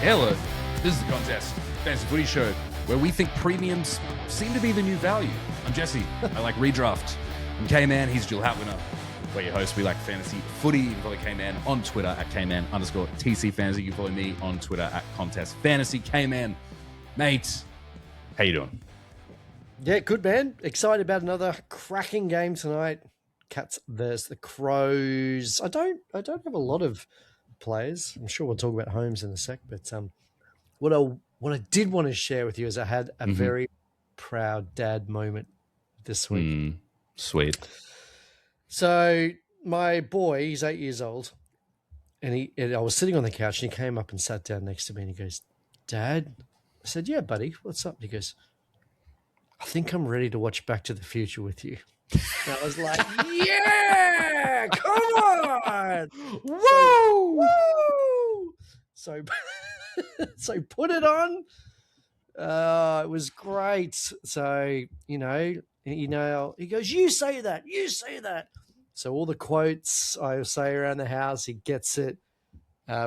Hello, this is the Contest Fantasy Footy Show, where we think premiums seem to be the new value. I'm Jesse. I like redraft. I'm Kman. He's Jill Hatwiner. We're your hosts. We like fantasy footy. You can follow Kman on Twitter at Kman_TC Fantasy. You can follow me on Twitter at Contest Fantasy. Kman, mate, how you doing? Yeah, good, man. Excited about another cracking game tonight. Cats versus the Crows. I don't have a lot of players. I'm sure we'll talk about Holmes in a sec, but what I did want to share with you is I had a very proud dad moment this week. Sweet. So my boy, he's 8 years old, and I was sitting on the couch, and he came up and sat down next to me, and he goes, "Dad," I said, "Yeah, buddy, what's up?" And he goes, "I think I'm ready to watch Back to the Future with you." And I was like, "Yeah, come on, woo, woo!" So put it on. It was great. So he goes, "You say that, you say that." So all the quotes I say around the house, he gets it.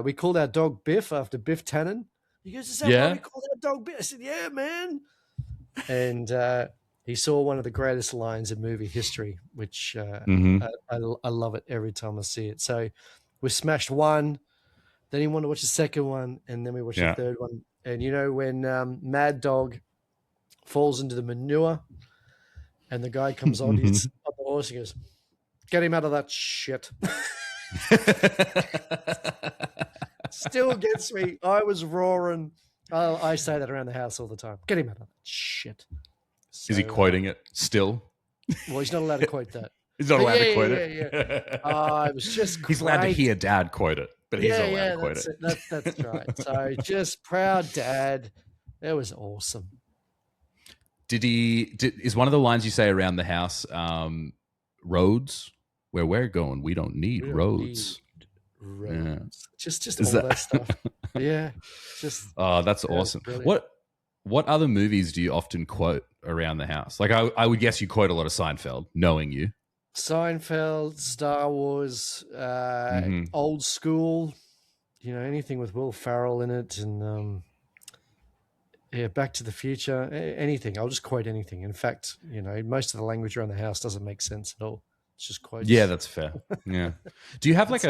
We called our dog Biff after Biff Tannen. He goes, "Is that why we called our dog Biff?" I said, "Yeah, man." And he saw one of the greatest lines in movie history, which I love it every time I see it. So we smashed one, then he wanted to watch the second one, and then we watched the third one. And you know when Mad Dog falls into the manure and the guy comes on the horse, he goes, "Get him out of that shit." Still gets me. I was roaring. I say that around the house all the time. Get him out of that shit. So, is he quoting it still? Well, he's not allowed to quote that. He's not allowed to quote it? Yeah. It was just great. He's allowed to hear Dad quote it, but he's not allowed to quote it. That's right. So just proud dad. It was awesome. Is one of the lines you say around the house, roads? Where we're going, we don't need roads. Yeah. Just all that stuff. Yeah. That's awesome. What other movies do you often quote around the house? Like I would guess you quote a lot of Seinfeld, knowing you. Seinfeld, Star Wars, old school, anything with Will Ferrell in it, and Back to the Future, anything. I'll just quote anything. In fact, most of the language around the house doesn't make sense at all. It's just quotes. Yeah, that's fair. Yeah. Do you have like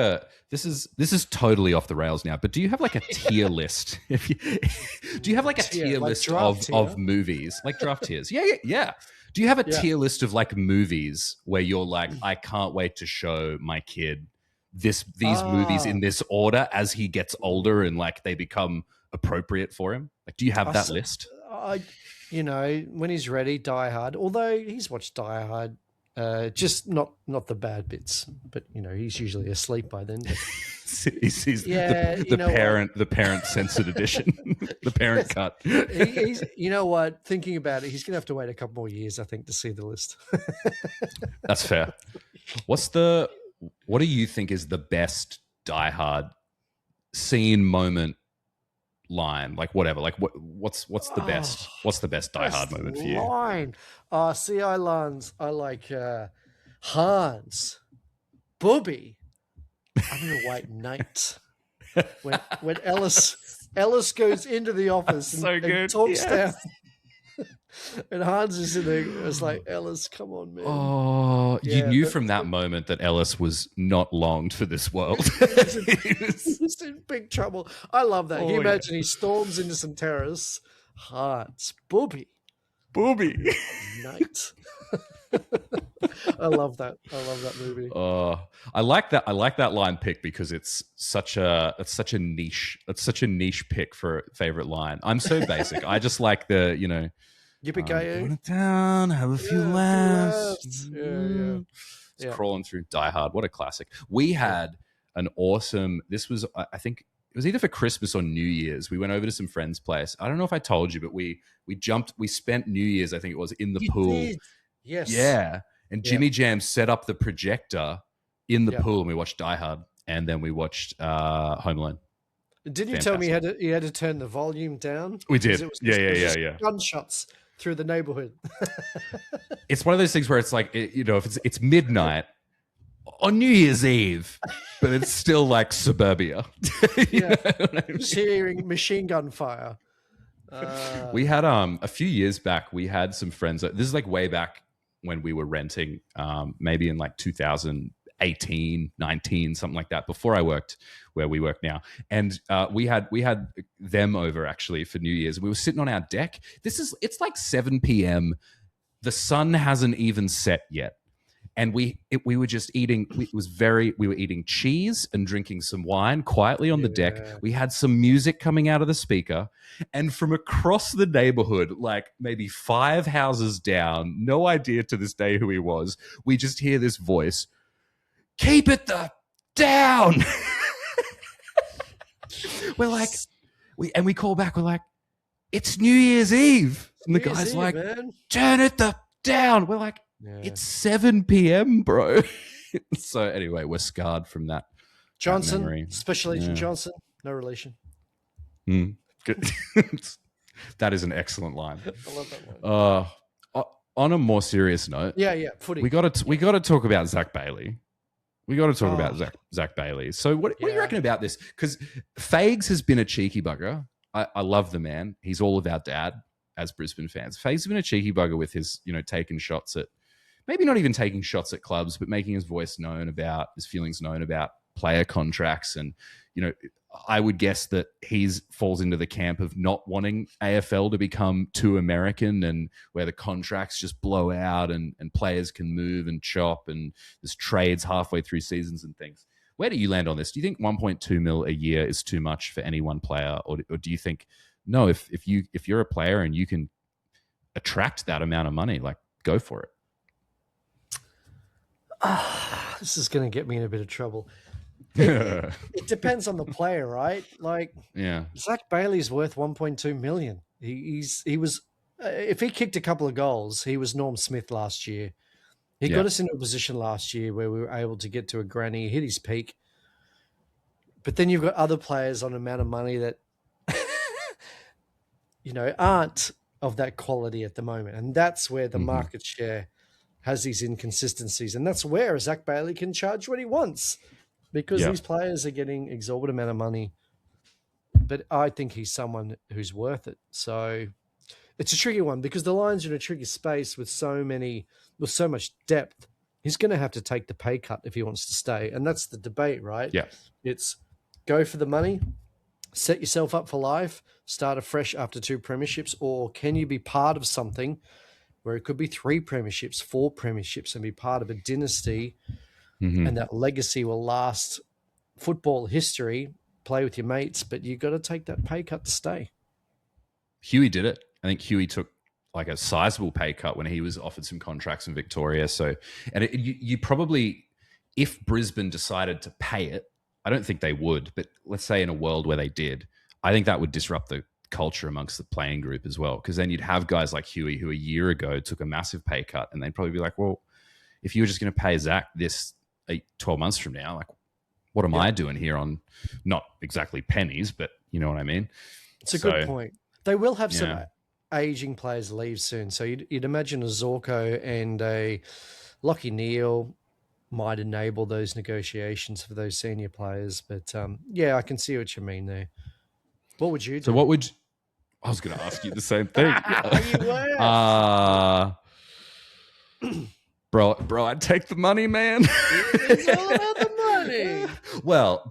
this is totally off the rails now, but do you have like a tier list? Do you have like a tier list of movies, like draft tiers? Yeah. Do you have a tier list of like movies where you're like, I can't wait to show my kid these movies in this order as he gets older and like they become appropriate for him? Like, do you have that list? When he's ready, Die Hard. Although he's watched Die Hard. Just not the bad bits, but he's usually asleep by then. He's the parent censored edition, the parent cut. He's thinking about it, he's gonna have to wait a couple more years, I think, to see the list. That's fair. What do you think is the best Die Hard scene, moment, line, like whatever, like what's the best? What's the best Die Hard moment for you? Line. CI lines. I like Hans, Bobby. I'm gonna wait night. When Ellis goes into the office and talks down. And Hans is in there. It's like, Ellis, come on, man. Oh, you knew from that moment that Ellis was not longed for this world. He's in big trouble. I love that. Can you imagine he storms into some terrorists? Hans, Bobby. Night. I love that. I love that movie. I like that line pick because it's such a niche pick for a favorite line. I'm so basic. I just like the, Yippee-ki-yay. Going down, have a few laughs. Yeah. Crawling through Die Hard. What a classic. We had an awesome, this was, I think it was either for Christmas or New Year's. We went over to some friend's place. I don't know if I told you, but we spent New Year's, I think it was, in the pool. Did. Yes. Yeah. And Jimmy Jam set up the projector in the pool and we watched Die Hard and then we watched Home Alone. Didn't you tell me you had to turn the volume down? We did. Yeah. Gunshots through the neighborhood. It's one of those things where it's like, if it's midnight on New Year's Eve, but it's still like suburbia. Yeah, just hearing machine gun fire. We had a few years back. We had some friends. This is like way back when we were renting, maybe in like 2018, 19, something like that. Before I worked where we work now, and we had them over actually for New Year's. We were sitting on our deck. It's like 7 p.m. The sun hasn't even set yet. And we were just eating. We were eating cheese and drinking some wine quietly on the deck. We had some music coming out of the speaker, and from across the neighborhood, like maybe 5 houses down, no idea to this day who he was. We just hear this voice: "Keep it down." We're like, we call back. We're like, "It's New Year's Eve," and the guy's like, man, "Turn it down." We're like, yeah. It's 7 p.m., bro. So anyway, we're scarred from that. Johnson, that Special Agent Johnson, no relation. Good. That is an excellent line. I love that line. On a more serious note, footy. We got to talk about Zach Bailey. We got to talk about Zach Bailey. So what do you reckon about this? Because Fags has been a cheeky bugger. I love the man. He's all of our dad as Brisbane fans. Fags has been a cheeky bugger with his, taking shots at, maybe not even taking shots at clubs, but making his voice known about, his feelings known about player contracts. And, I would guess that he's falls into the camp of not wanting AFL to become too American and where the contracts just blow out and players can move and chop and there's trades halfway through seasons and things. Where do you land on this? Do you think 1.2 mil a year is too much for any one player? Or do you think, no, if you're a player and you can attract that amount of money, like, go for it? This is going to get me in a bit of trouble. It depends on the player, right? Like, Zach Bailey's worth 1.2 million. He was, if he kicked a couple of goals, he was Norm Smith last year. He got us into a position last year where we were able to get to a granny, hit his peak. But then you've got other players on an amount of money that, aren't of that quality at the moment. And that's where the market share has these inconsistencies. And that's where Zach Bailey can charge what he wants because these players are getting exorbitant amount of money. But I think he's someone who's worth it. So it's a tricky one because the Lions are in a tricky space with so much depth. He's going to have to take the pay cut if he wants to stay. And that's the debate, right? Yeah. It's go for the money, set yourself up for life, start afresh after 2 premierships, or can you be part of something where it could be 3 premierships, 4 premierships, and be part of a dynasty, and that legacy will last football history, play with your mates, but you've got to take that pay cut to stay. Huey did it. I think Huey took like a sizable pay cut when he was offered some contracts in Victoria. So, and you probably, if Brisbane decided to pay it, I don't think they would, but let's say in a world where they did, I think that would disrupt the culture amongst the playing group as well. Because then you'd have guys like Huey who a year ago took a massive pay cut and they'd probably be like, well, if you were just going to pay Zach this 12 months from now, like, what am I doing here on not exactly pennies, but you know what I mean? It's a good point. They will have some aging players leave soon. So you'd imagine a Zorko and a Lachie Neale might enable those negotiations for those senior players. But I can see what you mean there. What would you do? So I was going to ask you the same thing. Bro, I'd take the money, man. It's all about the money. Well,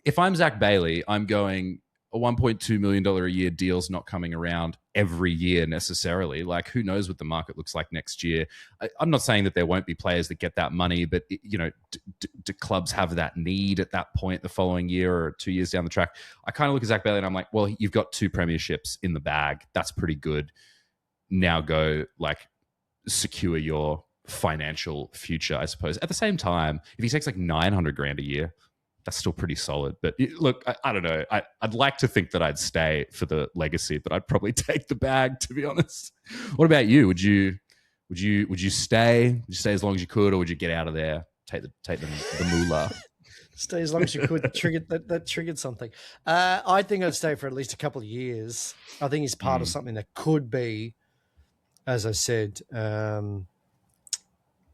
if I'm Zach Bailey, I'm going, a $1.2 million a year deal's not coming around every year necessarily. Like, who knows what the market looks like next year? I'm not saying that there won't be players that get that money, but do clubs have that need at that point the following year or 2 years down the track? I kind of look at Zach Bailey and I'm like, well, you've got 2 premierships in the bag. That's pretty good. Now go secure your financial future, I suppose. At the same time, if he takes like $900,000 a year, that's still pretty solid. But look, I don't know. I'd like to think that I'd stay for the legacy, but I'd probably take the bag, to be honest. What about you? Would you stay? Would you stay as long as you could, or would you get out of there? Take the moolah. Stay as long as you could. That triggered something. I think I'd stay for at least a couple of years. I think he's part of something that could be, as I said,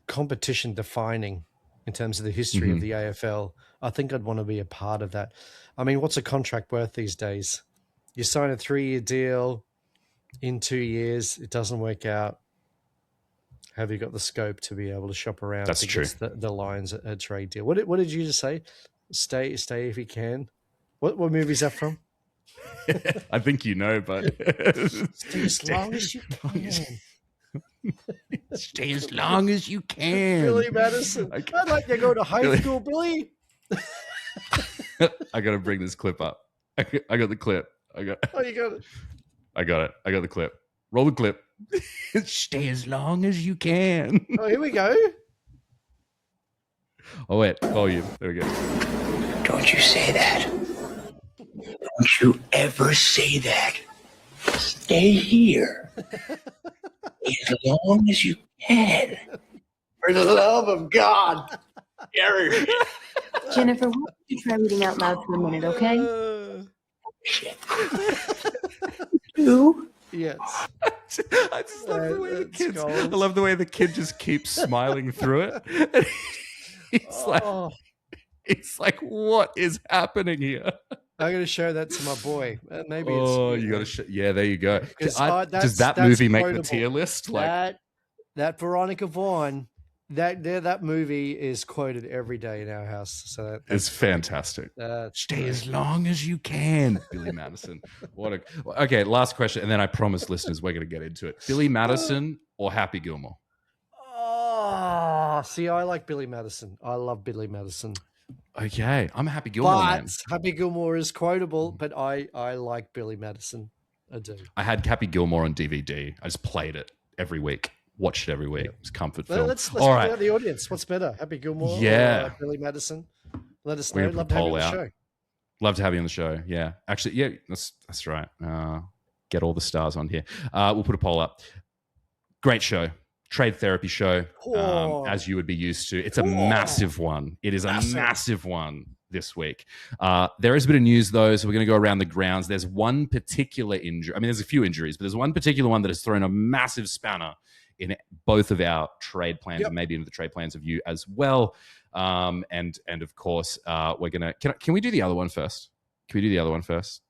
competition defining in terms of the history of the AFL. I think I'd want to be a part of that. I mean, what's a contract worth these days? You sign a 3-year deal in 2 years, it doesn't work out. Have you got the scope to be able to shop around? That's true. The Lions a trade deal. What did you just say? Stay if you can. What movie is that from? I think you know, but stay as long as you can. Stay as long as you can. Billy Madison. I'd like to go to high school, Billy. I got to bring this clip up. I got the clip. Oh, you got it. I got it. I got the clip. Roll the clip. Stay as long as you can. Oh, here we go. Oh, wait. Volume. There we go. Don't you say that. Don't you ever say that. Stay here. As long as you can. For the love of God. Gary. Jennifer, why don't you try reading out loud for a minute, okay? Shit. You? Yes. I just love the way the kids. I love the way the kid just keeps smiling through it. He's like, what is happening here? I'm going to show that to my boy. Maybe it's. Oh, you got to show. Yeah, there you go. Does that that's movie make quotable. the tier list? Like that Veronica Vaughn. That movie is quoted every day in our house. So it's fantastic. Stay as long as you can, Billy Madison. Okay, last question, and then I promise listeners we're going to get into it. Billy Madison or Happy Gilmore? Oh, see, I like Billy Madison. I love Billy Madison. Okay, I'm a Happy Gilmore man. Happy Gilmore is quotable, but I like Billy Madison. I do. I had Happy Gilmore on DVD. I just played it every week. Watched it every week. It's a comfort film. Let's find out the audience. What's better, Happy Gilmore or Billy Madison? Let us know. Love to have you on the show. Love to have you on the show. Yeah. Actually, yeah, that's right. Get all the stars on here. We'll put a poll up. Great show. Trade therapy show, as you would be used to. It's a massive one. It is a massive one this week. There is a bit of news, though, so we're going to go around the grounds. There's one particular injury. I mean, there's a few injuries, but there's one particular one that has thrown a massive spanner in both of our trade plans and maybe into the trade plans of you as well. And of course, we're going to... Can we do the other one first? Can we do the other one first?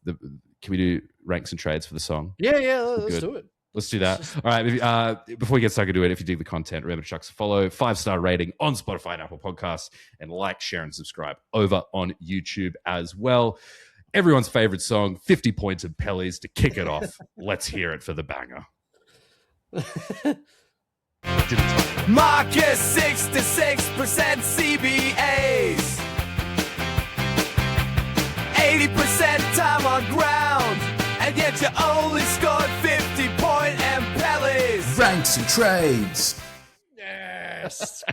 Can we do ranks and trades for the song? Yeah, let's do it. Let's do that. All right. Before we get stuck into it, if you dig the content, remember to chuck us a follow, 5-star rating on Spotify and Apple Podcasts, and like, share, and subscribe over on YouTube as well. Everyone's favorite song, 50 Points of Pellies to kick it off. Let's hear it for the banger. Marcus 66% CBAs, 80% time on ground, and yet you only scored 50-point and Pellies. Ranks and trades. Yes.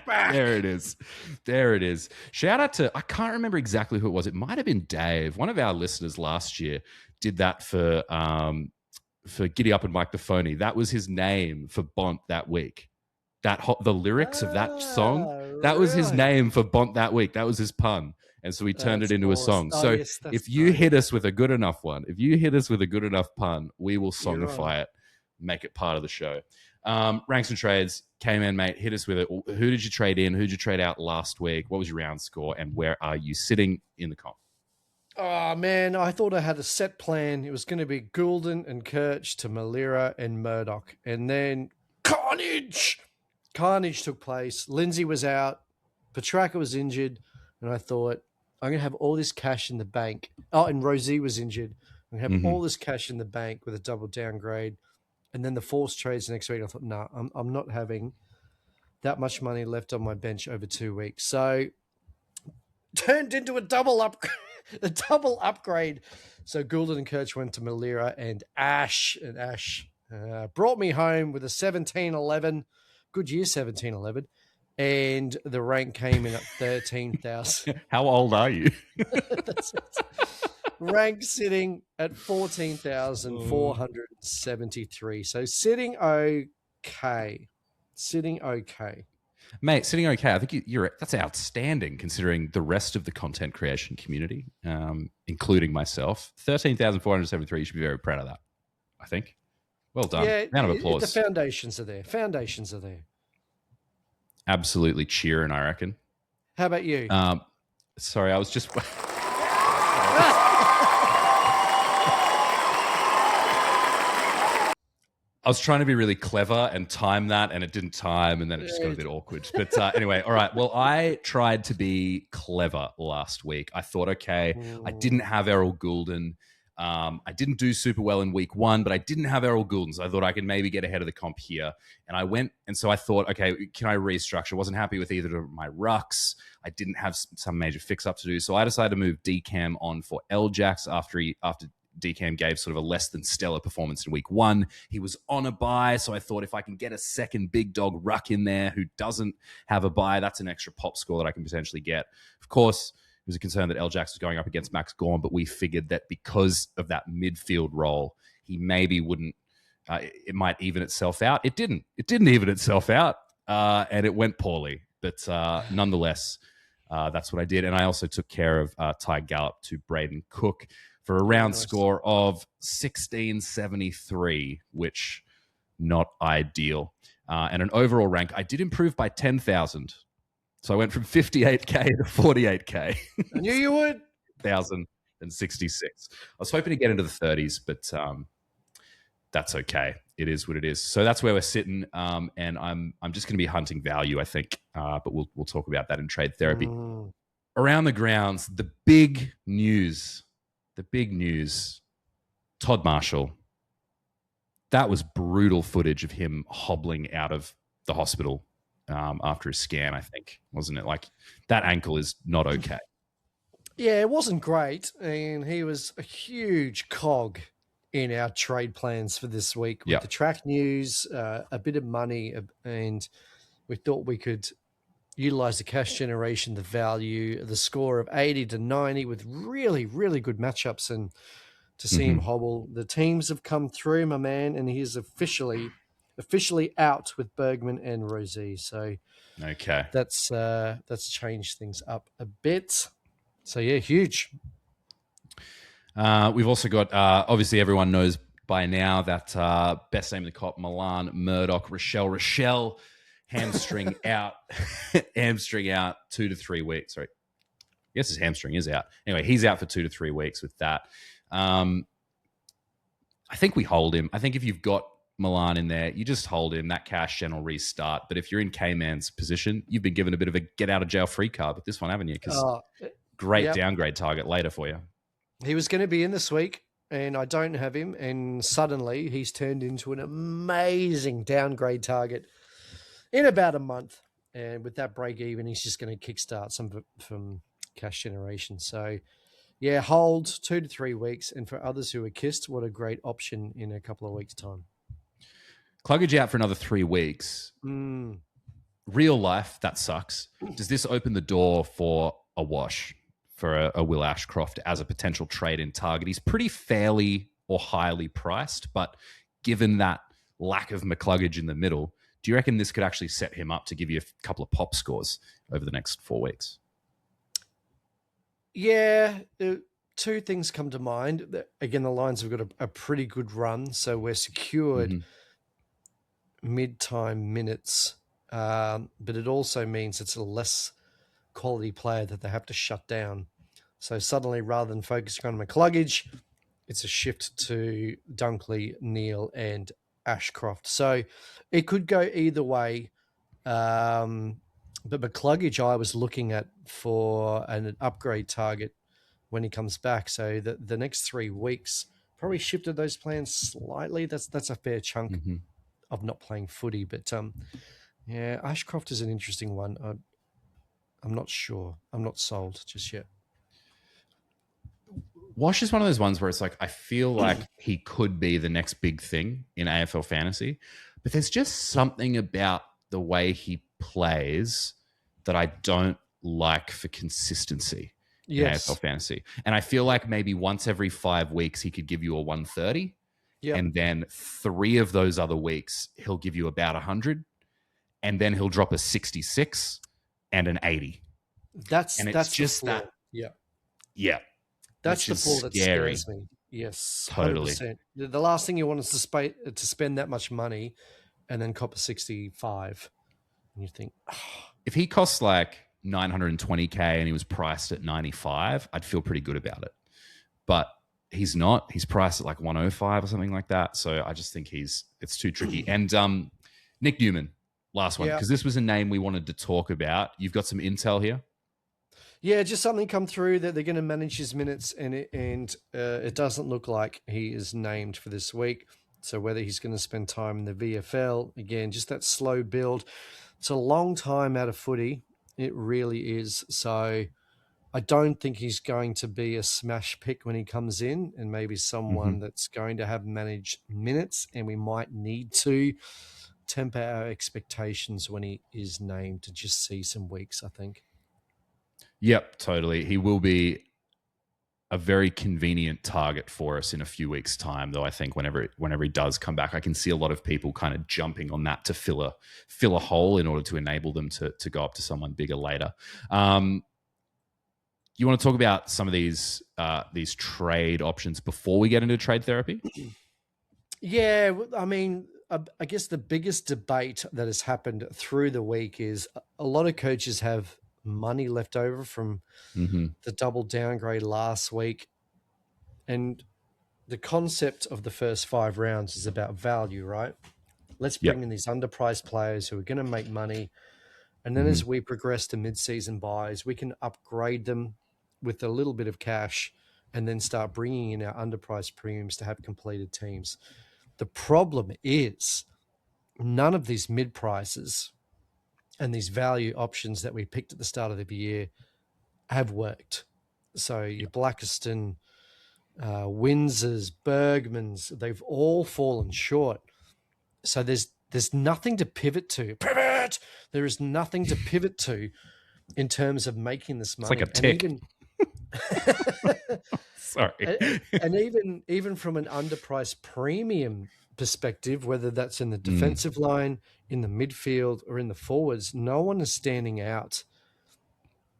There it is. Shout out to, I can't remember exactly who it was. It might have been Dave. One of our listeners last year did that for Giddy Up and Mike the Phony. That was his name for Bont that week. The lyrics of that song, that was his name for Bont that week. That was his pun. And so we turned it into a song. So if you hit us with a good enough one, if you hit us with a good enough pun, we will songify it, make it part of the show. Ranks and trades, Kman, mate, hit us with it. Who did you trade in? Who did you trade out last week? What was your round score? And where are you sitting in the comp? Oh, man, I thought I had a set plan. It was going to be Goulden and Kirch to Malira and Murdoch. And then carnage took place. Lindsay was out. Petrarca was injured. And I thought, I'm going to have all this cash in the bank. Oh, and Rosie was injured. I'm going to have all this cash in the bank with a double downgrade. And then the forced trades next week. I thought, no, I'm not having that much money left on my bench over 2 weeks. So turned into a double upgrade. So Goulden and Kirch went to Malira and Ash. And Ash brought me home with a 17-11. Good year, 17-11. And the rank came in at 13,000. How old are you? That's it. Rank sitting at 14,473. So sitting okay. Mate, sitting okay. I think that's outstanding considering the rest of the content creation community, including myself. 13,473. You should be very proud of that, I think. Well done. Yeah, round of applause. The foundations are there. Absolutely cheering, I reckon. How about you? Sorry, I was just. I was trying to be really clever and time that, and it didn't time, and then it just got a bit awkward. But anyway, all right. Well, I tried to be clever last week. I thought, okay, I didn't have Errol Goulden. I didn't do super well in week 1, but I didn't have Errol Goulden, so I thought I could maybe get ahead of the comp here. And I went, and so I thought, okay, can I restructure? Wasn't happy with either of my rucks. I didn't have some major fix-up to do, so I decided to move Kman on for L-Jax after Kman gave sort of a less than stellar performance in week 1. He was on a bye, so I thought if I can get a second big dog ruck in there who doesn't have a bye, that's an extra pop score that I can potentially get. Of course, there was a concern that L-Jax was going up against Max Gorn, but we figured that because of that midfield role, he maybe wouldn't, it might even itself out. It didn't. It didn't even itself out, and it went poorly. But nonetheless, that's what I did. And I also took care of Ty Gallop to Braden Cook for a round score of 1673, which not ideal. And an overall rank, I did improve by 10,000. So I went from 58K to 48K. I knew you would. 1,066. I was hoping to get into the 30s, but that's okay. It is what it is. So that's where we're sitting, and I'm just going to be hunting value, I think. But we'll talk about that in trade therapy. Around the grounds, the big news, Todd Marshall. That was brutal footage of him hobbling out of the hospital after a scan, I think, wasn't it? Like, that ankle is not okay. Yeah, it wasn't great, and he was a huge cog in our trade plans for this week with the track news, a bit of money, and we thought we could utilize the cash generation, the value, the score of 80 to 90 with really, really good matchups, and to see him hobble. The teams have come through, my man, and he's officially out with Bergman and Rosie. So okay, that's changed things up a bit. So yeah, huge. We've also got, obviously everyone knows by now that best name in the cop, Milan, Murdoch, Rochelle, hamstring out, 2 to 3 weeks. Sorry. I guess his hamstring is out. Anyway, he's out for 2 to 3 weeks with that. I think we hold him. I think if you've got Milan in there, you just hold him. That cash gen will restart. But if you're in Kman's position, you've been given a bit of a get out of jail free card with this one, haven't you? Because great downgrade target later for you. He was going to be in this week, and I don't have him. And suddenly he's turned into an amazing downgrade target in about a month. And with that break even, he's just going to kickstart some from cash generation. So, yeah, hold 2 to 3 weeks. And for others who are kissed, what a great option in a couple of weeks' time. Cluggage out for another 3 weeks. Real life, that sucks. Does this open the door for a wash for a Will Ashcroft as a potential trade-in target? He's pretty fairly or highly priced, but given that lack of McCluggage in the middle, do you reckon this could actually set him up to give you a couple of pop scores over the next 4 weeks? Yeah, 2 things come to mind. Again, the Lions have got a pretty good run, so we're secured mid-time minutes, but it also means it's a less quality player that they have to shut down. So suddenly, rather than focusing on McCluggage, it's a shift to Dunkley, Neal, and Ashcroft. So it could go either way. But McCluggage, I was looking at for an upgrade target when he comes back. So the next 3 weeks probably shifted those plans slightly. That's a fair chunk of not playing footy. But yeah, Ashcroft is an interesting one. I'm not sure. I'm not sold just yet. Wash is one of those ones where it's like, I feel like he could be the next big thing in AFL fantasy, but there's just something about the way he plays that I don't like for consistency in AFL fantasy. And I feel like maybe once every 5 weeks, he could give you a 130. And then 3 of those other weeks, he'll give you about 100. And then he'll drop a 66 and an 80. That's just that. Yeah. That's the flaw that scares me. Yes, totally. 100%. The last thing you want is to spend that much money and then cop a 65. And you think, if he costs like 920K and he was priced at 95, I'd feel pretty good about it. But he's not. He's priced at like 105 or something like that. So I just think it's too tricky. And Nick Newman, last one, because this was a name we wanted to talk about. You've got some intel here? Yeah, just something come through that they're going to manage his minutes, and it doesn't look like he is named for this week. So whether he's going to spend time in the VFL, again, just that slow build. It's a long time out of footy. It really is. So I don't think he's going to be a smash pick when he comes in, and maybe someone that's going to have managed minutes, and we might need to temper our expectations when he is named to just see some weeks, I think. Yep, totally. He will be a very convenient target for us in a few weeks' time, though. I think whenever he does come back, I can see a lot of people kind of jumping on that to fill a hole in order to enable them to go up to someone bigger later. You want to talk about some of these trade options before we get into trade therapy? Yeah, I mean, I guess the biggest debate that has happened through the week is a lot of coaches have money left over from the double downgrade last week. And the concept of the first 5 rounds is about value, right? Let's bring in these underpriced players who are going to make money. And then as we progress to mid-season buys, we can upgrade them with a little bit of cash and then start bringing in our underpriced premiums to have completed teams. The problem is none of these mid-prices and these value options that we picked at the start of the year have worked. So your Blackiston, Windsors, Bergmans, they've all fallen short. So there's nothing to pivot to. Pivot! There is nothing to pivot to in terms of making this money. It's like a tick. Sorry. And even from an underpriced premium perspective, whether that's in the defensive line, in the midfield, or in the forwards, no one is standing out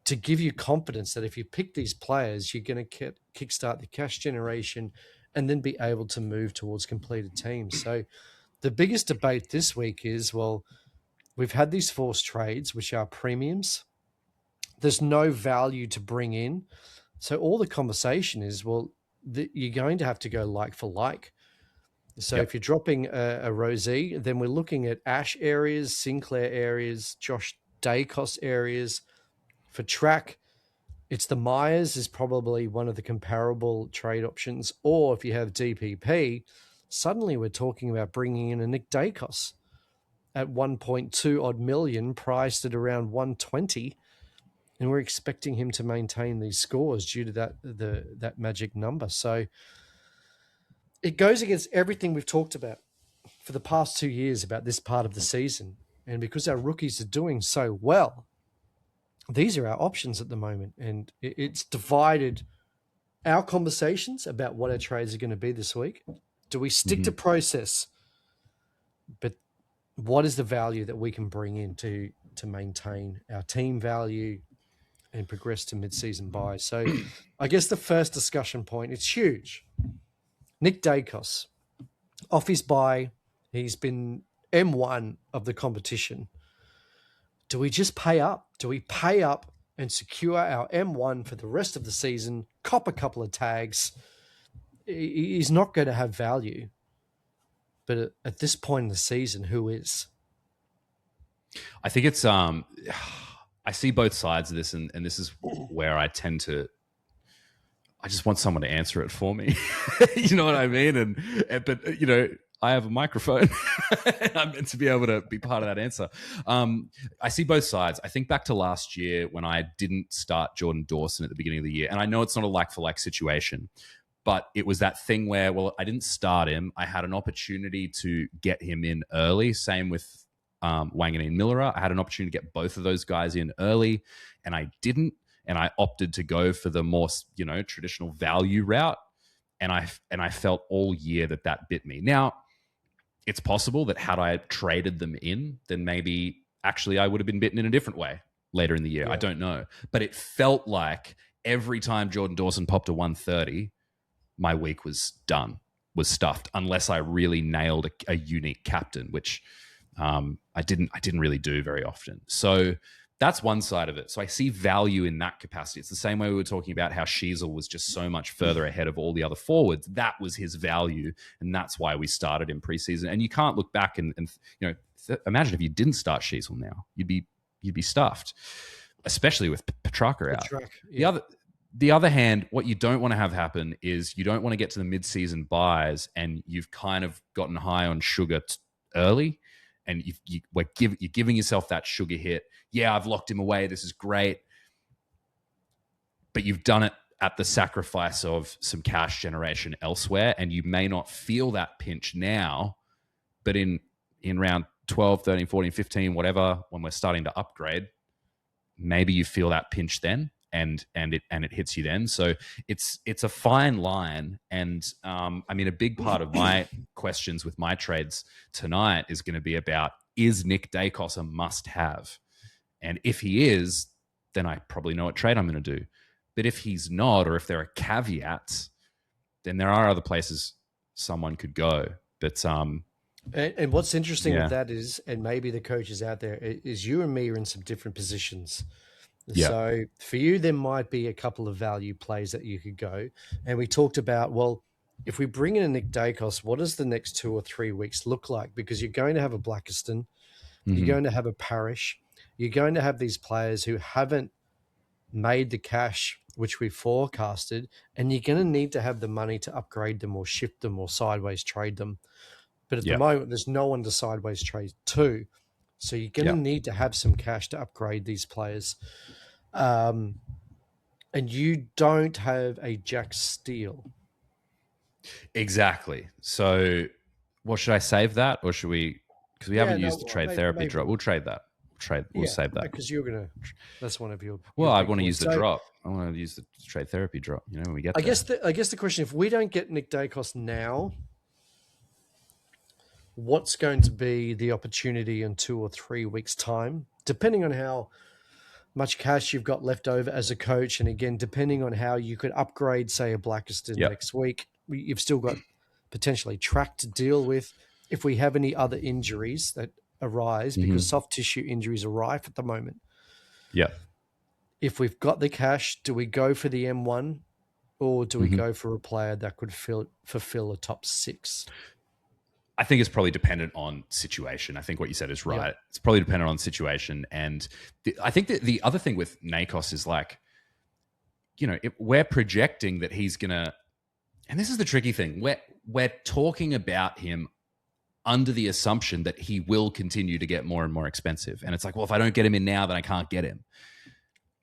to give you confidence that if you pick these players, you're going to kickstart the cash generation and then be able to move towards completed teams. So the biggest debate this week is, well, we've had these forced trades, which are premiums. There's no value to bring in. So all the conversation is, well, you're going to have to go like for like. So if you're dropping a Rosie, then we're looking at Ash areas, Sinclair areas, Josh Daicos areas. For track, it's the Myers is probably one of the comparable trade options. Or if you have DPP, suddenly we're talking about bringing in a Nick Daicos at 1.2 odd million, priced at around 120. And we're expecting him to maintain these scores due to that magic number. So it goes against everything we've talked about for the past 2 years about this part of the season. And because our rookies are doing so well, these are our options at the moment. And it's divided our conversations about what our trades are going to be this week. Do we stick to process? But what is the value that we can bring in to maintain our team value and progress to mid-season buys? So I guess the first discussion point, it's huge. Nick Daicos, off his bye, he's been M1 of the competition. Do we just pay up? Do we pay up and secure our M1 for the rest of the season, cop a couple of tags? He's not going to have value. But at this point in the season, who is? I think it's I see both sides of this, and this is where I tend to. I just want someone to answer it for me. You know what I mean? But you know, I have a microphone. I'm meant to be able to be part of that answer. I see both sides. I think back to last year when I didn't start Jordan Dawson at the beginning of the year, and I know it's not a like-for-like situation, but it was that thing where, well, I didn't start him. I had an opportunity to get him in early. Same with Wanganeen Millerer. I had an opportunity to get both of those guys in early, and I didn't. And I opted to go for the more, you know, traditional value route. And I felt all year that bit me. Now, it's possible that had I traded them in, then maybe actually I would have been bitten in a different way later in the year. Yeah. I don't know. But it felt like every time Jordan Dawson popped to 130, my week was done, was stuffed, unless I really nailed a unique captain, which I didn't really do very often. So that's one side of it. So I see value in that capacity. It's the same way we were talking about how Sheasel was just so much further ahead of all the other forwards. That was his value, and that's why we started in preseason. And you can't look back and imagine if you didn't start Sheasel now, you'd be stuffed, especially with Petrarca out. Yeah. The other hand, what you don't want to have happen is you don't want to get to the mid-season buys and you've kind of gotten high on sugar early, and you're giving yourself that sugar hit. Yeah, I've locked him away. This is great. But you've done it at the sacrifice of some cash generation elsewhere, and you may not feel that pinch now, but in round 12, 13, 14, 15, whatever, when we're starting to upgrade, maybe you feel that pinch then, and it hits you then. So it's a fine line. And I mean, a big part of my questions with my trades tonight is going to be about, is Nick Daicos a must-have? And if he is, then I probably know what trade I'm going to do. But if he's not, or if there are caveats, then there are other places someone could go. But and what's interesting with that is, and maybe the coaches out there, is you and me are in some different positions. Yeah. So for you, there might be a couple of value plays that you could go. And we talked about, well, if we bring in a Nick Daicos, what does the next 2 or 3 weeks look like? Because you're going to have a Blackiston, you're going to have a Parrish, you're going to have these players who haven't made the cash which we forecasted, and you're going to need to have the money to upgrade them or shift them or sideways trade them. But at the moment, there's no one to sideways trade to. So you're going to need to have some cash to upgrade these players. And you don't have a Jack Steele. Exactly. So what, should I save that, or should we, because we haven't used the trade therapy drop. We'll trade that. We'll save that. Because you're going to, that's one of your... Well, I want to use the drop. I want to use the trade therapy drop, when we get there. I guess the question, if we don't get Nick Daicos now, what's going to be the opportunity in 2 or 3 weeks' time, depending on how much cash you've got left over as a coach, and again, depending on how you could upgrade, say, a Blackiston next week. You've still got potentially track to deal with. If we have any other injuries that arise, because soft tissue injuries are rife at the moment. Yeah. If we've got the cash, do we go for the M1, or do we go for a player that could fulfill a top 6? I think it's probably dependent on situation. I think what you said is right. Yeah. It's probably dependent on situation. And I think that the other thing with Daicos is like, if we're projecting that he's going to, and this is the tricky thing, we're talking about him under the assumption that he will continue to get more and more expensive. And it's like, well, if I don't get him in now, then I can't get him.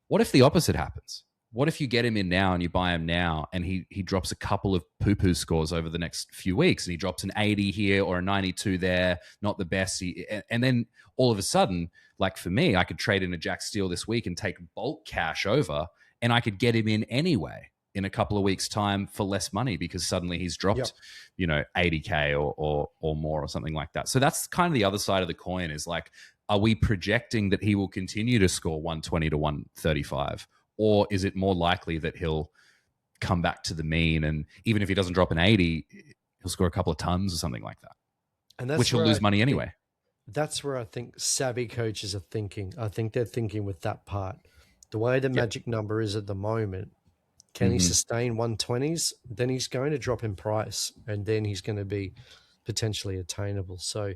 What if the opposite happens? What if you get him in now and you buy him now and he drops a couple of poo-poo scores over the next few weeks, and he drops an 80 here or a 92 there, not the best. And then all of a sudden, like for me, I could trade in a Jack Steele this week and take bulk cash over, and I could get him in anyway in a couple of weeks' time for less money because suddenly he's dropped, 80K or more or something like that. So that's kind of the other side of the coin, is like, are we projecting that he will continue to score 120 to 135? Or is it more likely that he'll come back to the mean, and even if he doesn't drop an 80, he'll score a couple of tons or something like that, and that's which he'll lose money anyway. That's where I think savvy coaches are thinking. I think they're thinking with that part. The way the magic number is at the moment, can he sustain 120s? Then he's going to drop in price, and then he's going to be potentially attainable. So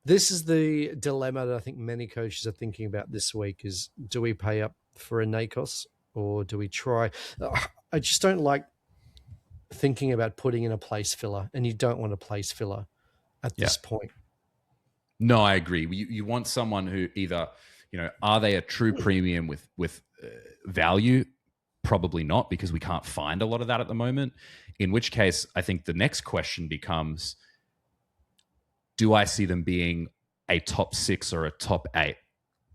this is the dilemma that I think many coaches are thinking about this week is, do we pay up for a Daicos, or do we try? I just don't like thinking about putting in a place filler, and you don't want a place filler at this point. No, I agree. You want someone who either, are they a true premium with value? Probably not, because we can't find a lot of that at the moment. In which case, I think the next question becomes, do I see them being a top 6 or a top 8?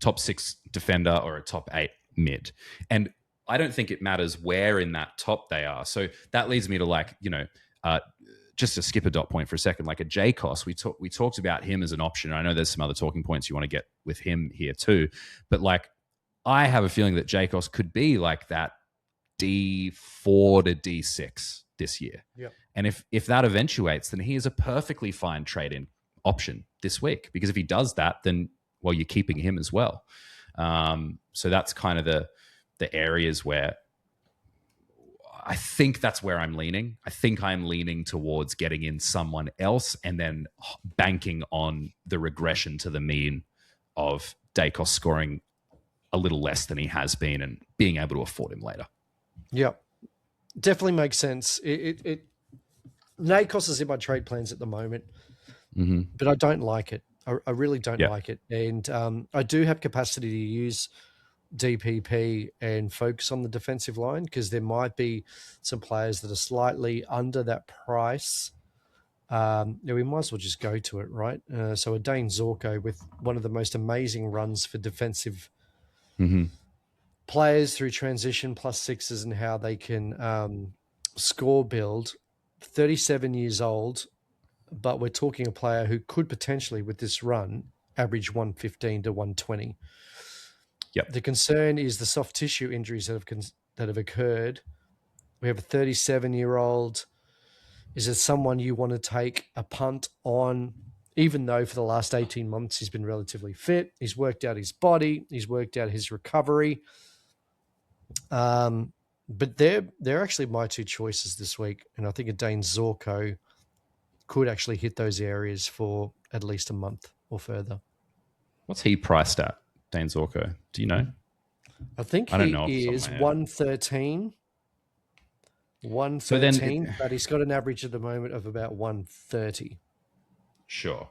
Top 6 defender or a top 8 mid? And I don't think it matters where in that top they are. So that leads me to just to skip a dot point for a second, like a Daicos, we talked about him as an option. I know there's some other talking points you want to get with him here too, but like, I have a feeling that Daicos could be like that D4 to D6 this year. Yep. And if that eventuates, then he is a perfectly fine trade-in option this week, because if he does that, then, well, you're keeping him as well. So that's kind of the areas where I think that's where I'm leaning. I think I'm leaning towards getting in someone else and then banking on the regression to the mean of Daicos scoring a little less than he has been and being able to afford him later. Yeah, definitely makes sense. Daicos is in my trade plans at the moment, but I don't like it. I really don't like it. And I do have capacity to use DPP and focus on the defensive line because there might be some players that are slightly under that price. We might as well just go to it, right? So a Dayne Zorko with one of the most amazing runs for defensive players through transition plus sixes and how they can score build. 37 years old, but we're talking a player who could potentially, with this run, average 115 to 120. Yep. The concern is the soft tissue injuries that have occurred. We have a 37-year-old. Is it someone you want to take a punt on, even though for the last 18 months he's been relatively fit? He's worked out his body. He's worked out his recovery. But they're actually my two choices this week, and I think a Dayne Zorko could actually hit those areas for at least a month or further. What's he priced at, Dayne Zorko? Do you know? I think he is 113. 113, but he's got an average at the moment of about 130. Sure.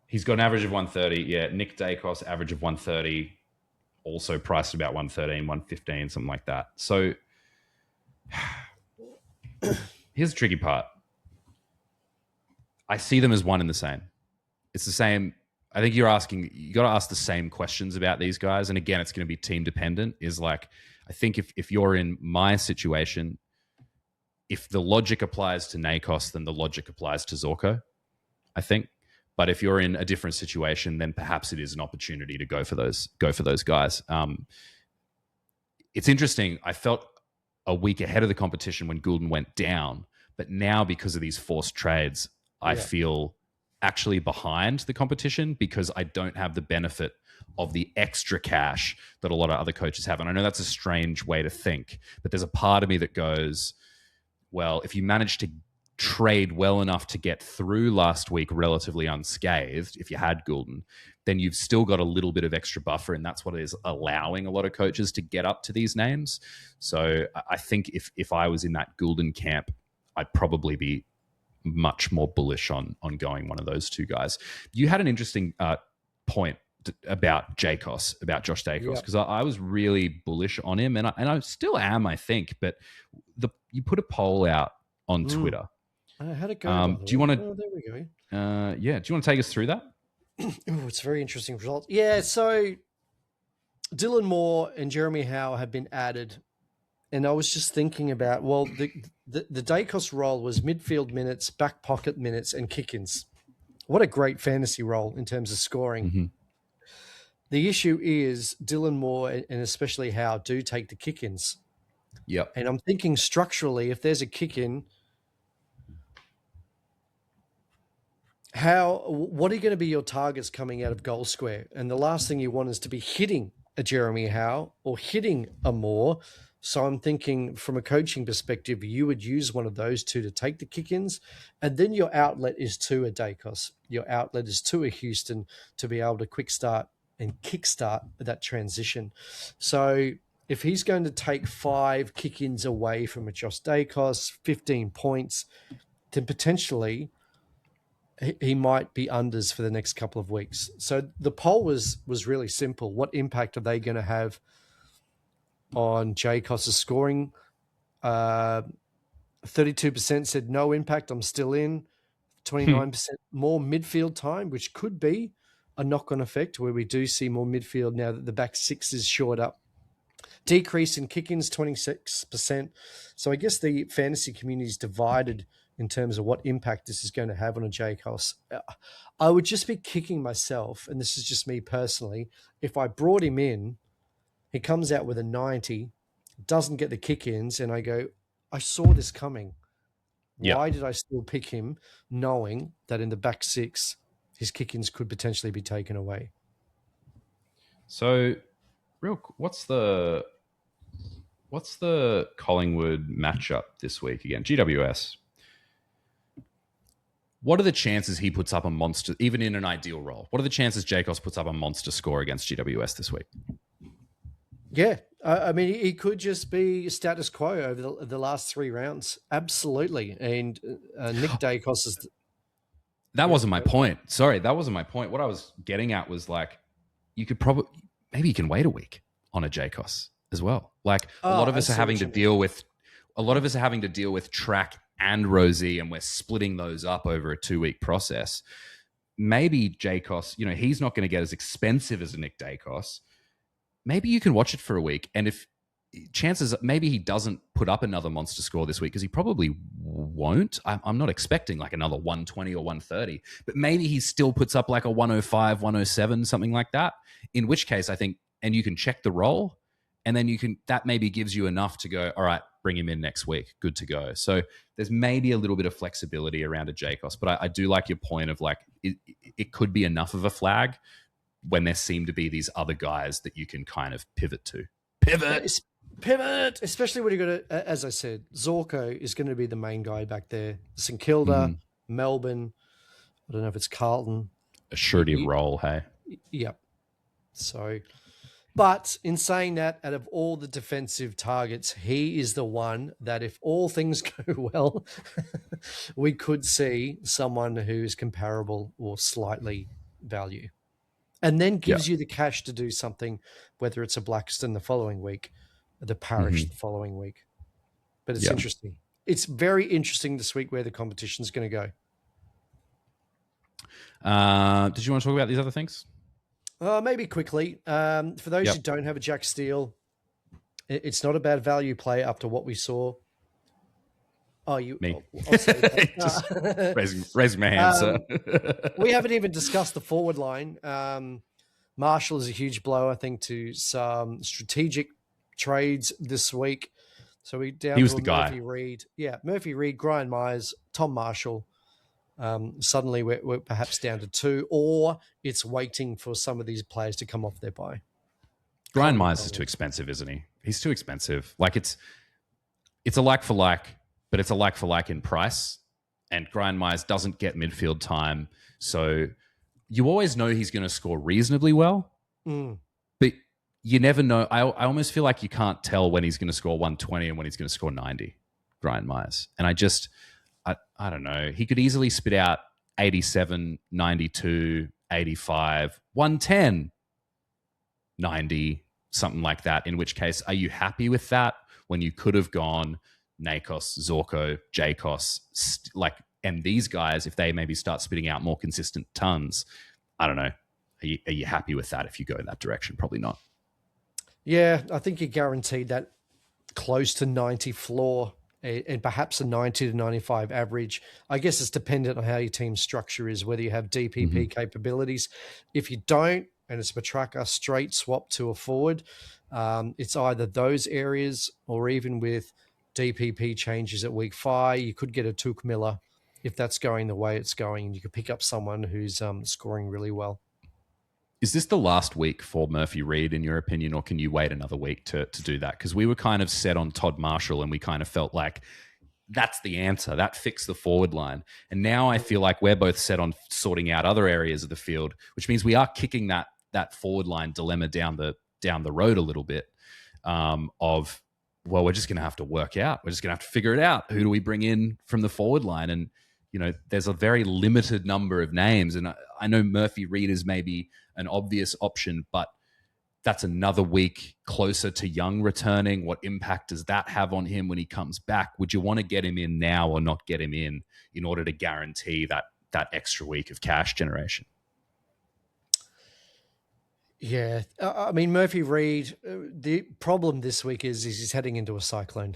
He's got an average of 130. Yeah, Nick Daicos, average of 130. Also priced about 113, 115, something like that. So here's the tricky part. I see them as one and the same. It's the same. I think you got to ask the same questions about these guys. And again, it's going to be team dependent. Is like, I think if you're in my situation, if the logic applies to Daicos, then the logic applies to Zorko, I think. But if you're in a different situation, then perhaps it is an opportunity to go for those guys. It's interesting. I felt a week ahead of the competition when Goulden went down, but now because of these forced trades, I feel actually behind the competition because I don't have the benefit of the extra cash that a lot of other coaches have. And I know that's a strange way to think, but there's a part of me that goes, well, if you manage to trade well enough to get through last week relatively unscathed, if you had Goulden, then you've still got a little bit of extra buffer, and that's what is allowing a lot of coaches to get up to these names. So I think if I was in that Goulden camp, I'd probably be much more bullish on going one of those two guys. You had an interesting point about Daicos, about Josh Daicos, because I was really bullish on him, and I still am, I think. But you put a poll out on Twitter. How'd it go? Do you want to? Oh, there we go. Do you want to take us through that? Oh, it's a very interesting result. Yeah, so Dylan Moore and Jeremy Howe have been added, and I was just thinking about, well, the Daicos role was midfield minutes, back pocket minutes, and kick-ins. What a great fantasy role in terms of scoring. Mm-hmm. The issue is Dylan Moore and especially Howe do take the kick-ins. Yep. And I'm thinking structurally, if there's a kick-in, what are going to be your targets coming out of goal square? And the last thing you want is to be hitting a Jeremy Howe or hitting a Moore. So I'm thinking from a coaching perspective, you would use one of those two to take the kick-ins, and then your outlet is to a Daicos. Your outlet is to a Houston to be able to quick start and kickstart that transition. So if he's going to take 5 kick-ins away from a Josh Daicos, 15 points, then potentially he might be unders for the next couple of weeks. So the poll was really simple. What impact are they going to have on Daicos' scoring? 32% said no impact, I'm still in. 29% more midfield time, which could be a knock-on effect where we do see more midfield now that the back six is shored up. Decrease in kick-ins, 26%. So I guess the fantasy community is divided in terms of what impact this is going to have on a Daicos. I would just be kicking myself, and this is just me personally, if I brought him in, he comes out with a 90, doesn't get the kick-ins, and I go, I saw this coming. Yep. Why did I still pick him, knowing that in the back six, his kick-ins could potentially be taken away? So what's the Collingwood matchup this week again? GWS. What are the chances he puts up a monster, even in an ideal role? What are the chances Daicos puts up a monster score against GWS this week? Yeah. I mean, he could just be status quo over the last 3 rounds. Absolutely. And Nick Daicos is... That wasn't my point. Sorry, that wasn't my point. What I was getting at was like, you could probably... Maybe you can wait a week on a Daicos as well. Like, a lot of us are having to deal with... A lot of us are having to deal with track and Rosie, and we're splitting those up over a 2-week process. Maybe Daicos, he's not going to get as expensive as a Nick Daicos. Maybe you can watch it for a week, and if chances, maybe he doesn't put up another monster score this week, because he probably won't. I'm not expecting like another 120 or 130, but maybe he still puts up like a 105, 107, something like that. In which case, I think, and you can check the roll, and then that maybe gives you enough to go, all right, bring him in next week, good to go. So there's maybe a little bit of flexibility around a Daicos, but I do like your point of like, it could be enough of a flag when there seem to be these other guys that you can kind of pivot to. Pivot, especially when you got to, as I said, Zorko is going to be the main guy back there. St Kilda, Melbourne, I don't know if it's Carlton. A surety of roll, hey? Yep. So, but in saying that, out of all the defensive targets, he is the one that if all things go well, we could see someone who is comparable or slightly value. And then gives you the cash to do something, whether it's a Blackstone the following week, or the Parish the following week. But it's interesting. It's very interesting this week where the competition is going to go. Did you want to talk about these other things? Maybe quickly. For those who don't have a Jack Steele, it's not a bad value play up to what we saw. Oh, me. Just raising my hand, sir. We haven't even discussed the forward line. Marshall is a huge blow, I think, to some strategic trades this week. So we down he was to the guy. Murphy Reed. Yeah, Murphy Reed, Brian Myers, Tom Marshall. Suddenly we're perhaps down to 2, or it's waiting for some of these players to come off their bye. Brian Myers is too expensive, isn't he? He's too expensive. Like it's a like for like, but it's a like for like in price. And Brian Myers doesn't get midfield time. So you always know he's going to score reasonably well. But you never know. I almost feel like you can't tell when he's going to score 120 and when he's going to score 90, Brian Myers. And I don't know. He could easily spit out 87, 92, 85, 110, 90, something like that. In which case, are you happy with that when you could have gone Daicos, Zorko, Daicos, and these guys, if they maybe start spitting out more consistent tons, I don't know. Are you happy with that if you go in that direction? Probably not. Yeah, I think you're guaranteed that close to 90 floor and perhaps a 90 to 95 average. I guess it's dependent on how your team structure is, whether you have DPP capabilities. If you don't, and it's Petrarca straight swap to a forward, it's either those areas or even with DPP changes at week 5, you could get a Took Miller if that's going the way it's going, and you could pick up someone who's scoring really well. Is this the last week for Murphy Reed, in your opinion, or can you wait another week to do that? Because we were kind of set on Todd Marshall, and we kind of felt like that's the answer. That fixed the forward line. And now I feel like we're both set on sorting out other areas of the field, which means we are kicking that forward line dilemma down the road a little bit of, well, we're just going to have to work out. We're just going to have to figure it out. Who do we bring in from the forward line? And, there's a very limited number of names. And I know Murphy Reed is maybe an obvious option, but that's another week closer to Young returning. What impact does that have on him when he comes back? Would you want to get him in now or not get him in order to guarantee that extra week of cash generation? Yeah. I mean, Murphy Reed, the problem this week is he's heading into a cyclone.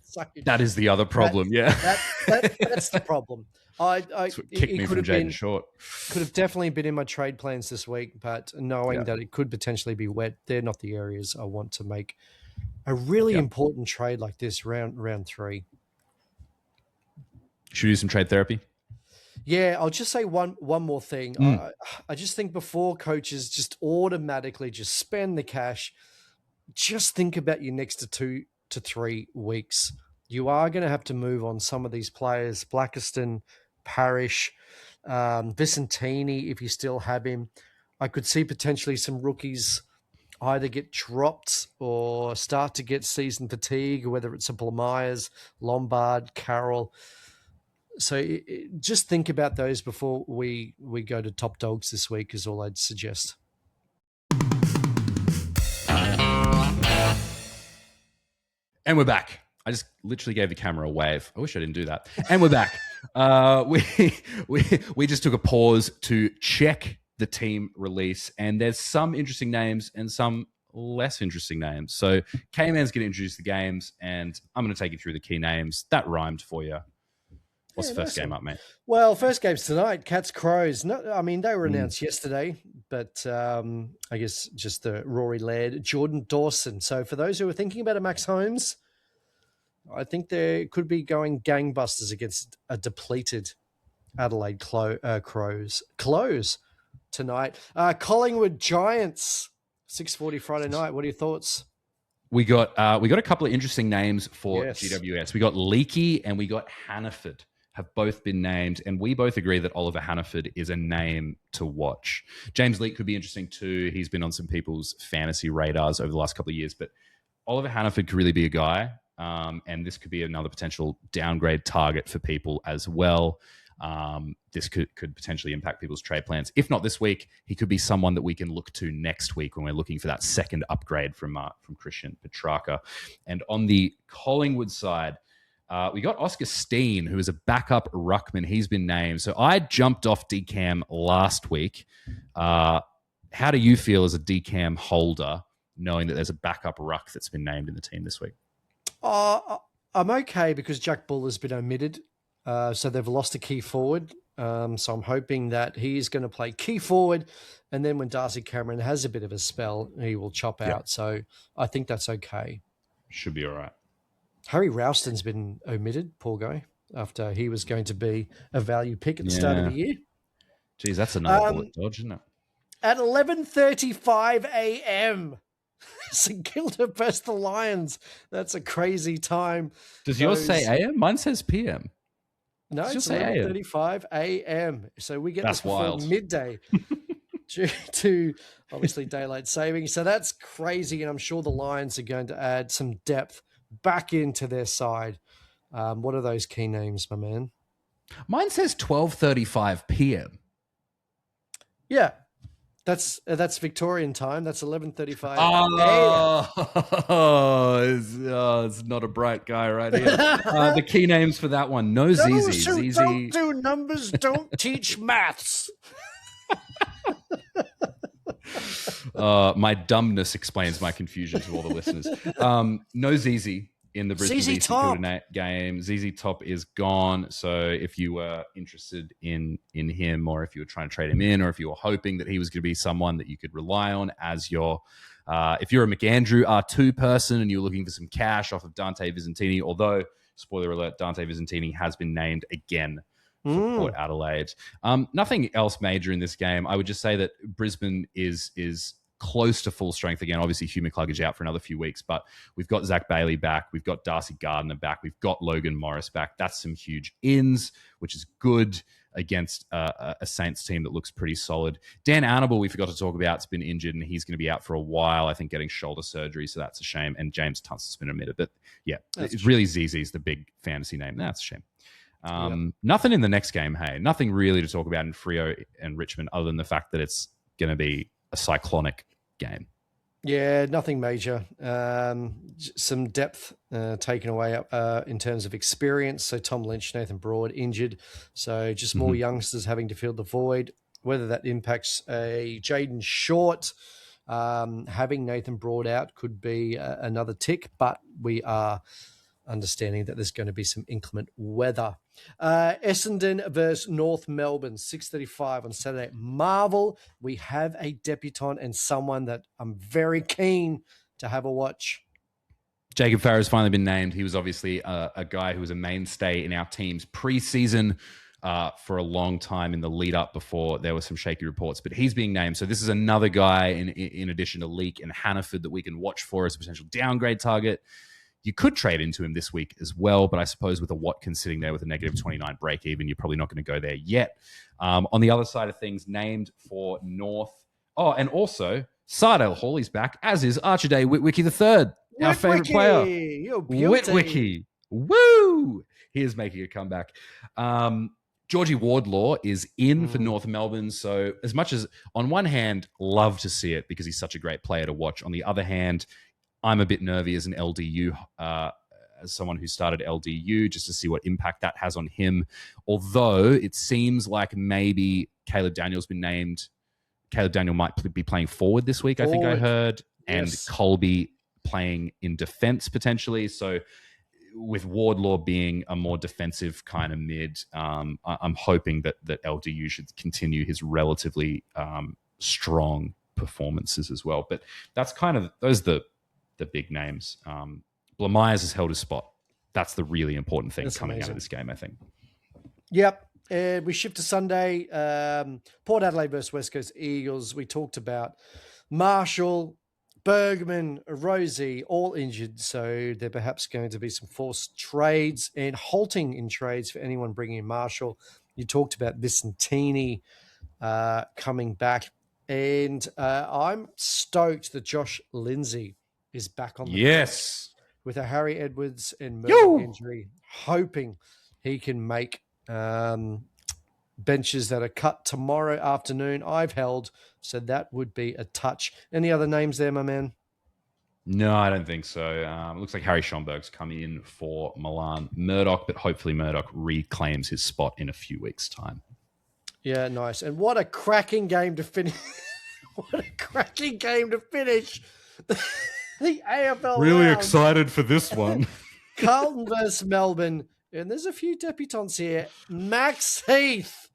So that is the other problem, that's the problem. That's what kicked me from Jaden Short. Could have definitely been in my trade plans this week, but knowing that it could potentially be wet, they're not the areas I want to make a really important trade like this round 3. Should we do some trade therapy? Yeah, I'll just say one more thing. I just think before coaches just automatically just spend the cash, just think about your next 2 to 3 weeks. You are going to have to move on some of these players, Blackiston, Parrish, Vicentini, if you still have him. I could see potentially some rookies either get dropped or start to get season fatigue, whether it's a Myers, Lombard, Carroll. So just think about those before we go to top dogs this week is all I'd suggest. And we're back. I just literally gave the camera a wave. I wish I didn't do that. And we're back. We just took a pause to check the team release, and there's some interesting names and some less interesting names. So Kman's going to introduce the games, and I'm going to take you through the key names. That rhymed for you. What's the first game up, mate? Well, first game's tonight, Cats Crows. No, I mean, they were announced yesterday, but I guess just the Rory Laird, Jordan Dawson. So for those who are thinking about a Max Holmes, I think they could be going gangbusters against a depleted Adelaide Crows. Close tonight. Collingwood Giants, 6:40 Friday night. What are your thoughts? We got a couple of interesting names for GWS. We got Leakey and we got Hannaford have both been named, and we both agree that Oliver Hannaford is a name to watch. James Leake could be interesting too. He's been on some people's fantasy radars over the last couple of years, but Oliver Hannaford could really be a guy, and this could be another potential downgrade target for people as well. This could potentially impact people's trade plans. If not this week, he could be someone that we can look to next week when we're looking for that second upgrade from Christian Petrarca. And on the Collingwood side, we got Oscar Steen, who is a backup ruckman. He's been named. So I jumped off DCAM last week. How do you feel as a DCAM holder, knowing that there's a backup ruck that's been named in the team this week? I'm okay because Jack Bull has been omitted. So they've lost a key forward. So I'm hoping that he's going to play key forward. And then when Darcy Cameron has a bit of a spell, he will chop out. So I think that's okay. Should be all right. Harry Ralston's been omitted, poor guy, after he was going to be a value pick at the start of the year. Geez, that's another bullet dodge, isn't it? At 11:35 a.m., St Kilda versus the Lions. That's a crazy time. Does yours say AM? Mine says PM. No, it's 11:35 a.m. So we get that's this before wild. Midday due to obviously daylight savings. So that's crazy, and I'm sure the Lions are going to add some depth back into their side. What are those key names, my man? Mine says 12:35 p.m. Yeah, that's Victorian time. That's 11:35. It's not a bright guy right here. The key names for that one: No Zizi. Those who don't do numbers don't teach maths. My dumbness explains my confusion to all the listeners. No ZZ in the Brisbane VC game. ZZ Top is gone. So if you were interested in him, or if you were trying to trade him in, or if you were hoping that he was going to be someone that you could rely on as your, if you're a McAndrew R2 person and you're looking for some cash off of Dante Vicentini, although, spoiler alert, Dante Vicentini has been named again for Port Adelaide. Nothing else major in this game. I would just say that Brisbane is close to full strength again. Obviously, Hugh McCluggage out for another few weeks, but we've got Zach Bailey back. We've got Darcy Gardner back. We've got Logan Morris back. That's some huge ins, which is good against a Saints team that looks pretty solid. Dan Arnable, we forgot to talk about, has been injured, and he's going to be out for a while, I think, getting shoulder surgery, so that's a shame. And James Tunstall's been omitted. But yeah, it's really ZZ's the big fantasy name. That's a shame. Nothing in the next game, hey. Nothing really to talk about in Freo and Richmond other than the fact that it's going to be a cyclonic game. Yeah, nothing major. Some depth taken away in terms of experience. So Tom Lynch, Nathan Broad injured. So just more youngsters having to fill the void. Whether that impacts a Jaden Short, having Nathan Broad out could be another tick, but we are understanding that there's going to be some inclement weather. Essendon versus North Melbourne, 6:35 on Saturday. Marvel, we have a debutant and someone that I'm very keen to have a watch. Jacob Farrell's finally been named. He was obviously a guy who was a mainstay in our team's preseason for a long time in the lead up before there were some shaky reports, but he's being named. So this is another guy in addition to Leak and Hannaford that we can watch for as a potential downgrade target. You could trade into him this week as well, but I suppose with a Watkins sitting there with a negative 29 break even, you're probably not going to go there yet. On the other side of things, named for North. Oh, and also Sardale Hawley's back, as is Archie Witwicky III, our favourite player. Witwicky. Woo! He is making a comeback. Georgie Wardlaw is in for North Melbourne. So as much as on one hand, love to see it because he's such a great player to watch. On the other hand, I'm a bit nervy as an LDU, as someone who started LDU, just to see what impact that has on him. Although it seems like maybe Caleb Daniel's been named. Caleb Daniel might be playing forward this week, I think I heard. And Colby playing in defense potentially. So with Wardlaw being a more defensive kind of mid, I'm hoping that LDU should continue his relatively strong performances as well. But that's kind of, those are the big names. Blamires has held his spot. That's the really important thing coming out of this game, I think. Yep. And we shift to Sunday. Port Adelaide versus West Coast Eagles. We talked about Marshall, Bergman, Rosie, all injured. So there perhaps going to be some forced trades and halting in trades for anyone bringing in Marshall. You talked about Vicentini coming back. And I'm stoked that Josh Lindsay is back on the pitch with a Harry Edwards and Murdoch injury, hoping he can make benches that are cut tomorrow afternoon. I've held, so that would be a touch. Any other names there, my man? No, I don't think so. It looks like Harry Schomburg's coming in for Milan Murdoch, but hopefully Murdoch reclaims his spot in a few weeks' time. Yeah, nice. And what a cracking game to finish. What a cracking game to finish the AFL Really round. Excited for this one. Carlton versus Melbourne. And there's a few debutants here. Max Heath.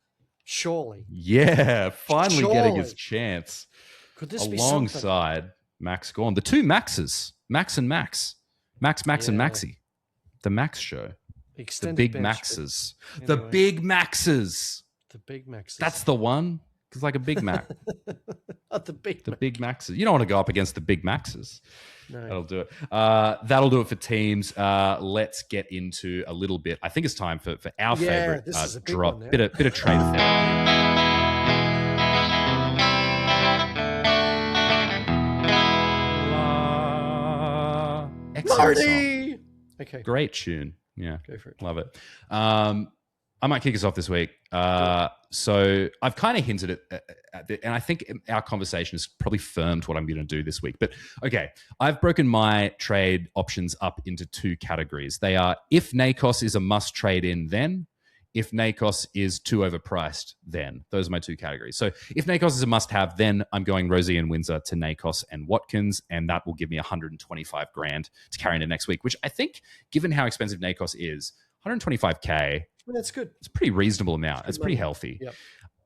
Surely. Yeah, finally getting his chance. Could this be alongside Max Gorn? The two Maxes. Max and Max. Max and Maxie. The Max show. Extended the big bench, Maxes. anyway. The big Maxes. The big Maxes. That's the one. It's like a Big Mac. The big Maxes. You don't want to go up against the Big Maxes. No. That'll do it. That'll do it for teams. Let's get into a little bit. I think it's time for our favorite drop. Bit of trade therapy. Marty! Okay. Great tune. Yeah. Go for it. Love it. I might kick us off this week. So I've kind of hinted at it, and I think our conversation has probably firmed what I'm going to do this week. But okay, I've broken my trade options up into two categories. They are if Daicos is a must trade in, then if Daicos is too overpriced, then. Those are my two categories. So if Daicos is a must have, then I'm going Rosie and Windsor to Daicos and Watkins, and that will give me 125 grand to carry into next week, which I think, given how expensive Daicos is, 125K. That's good. It's a pretty reasonable amount. It's pretty healthy. Yep.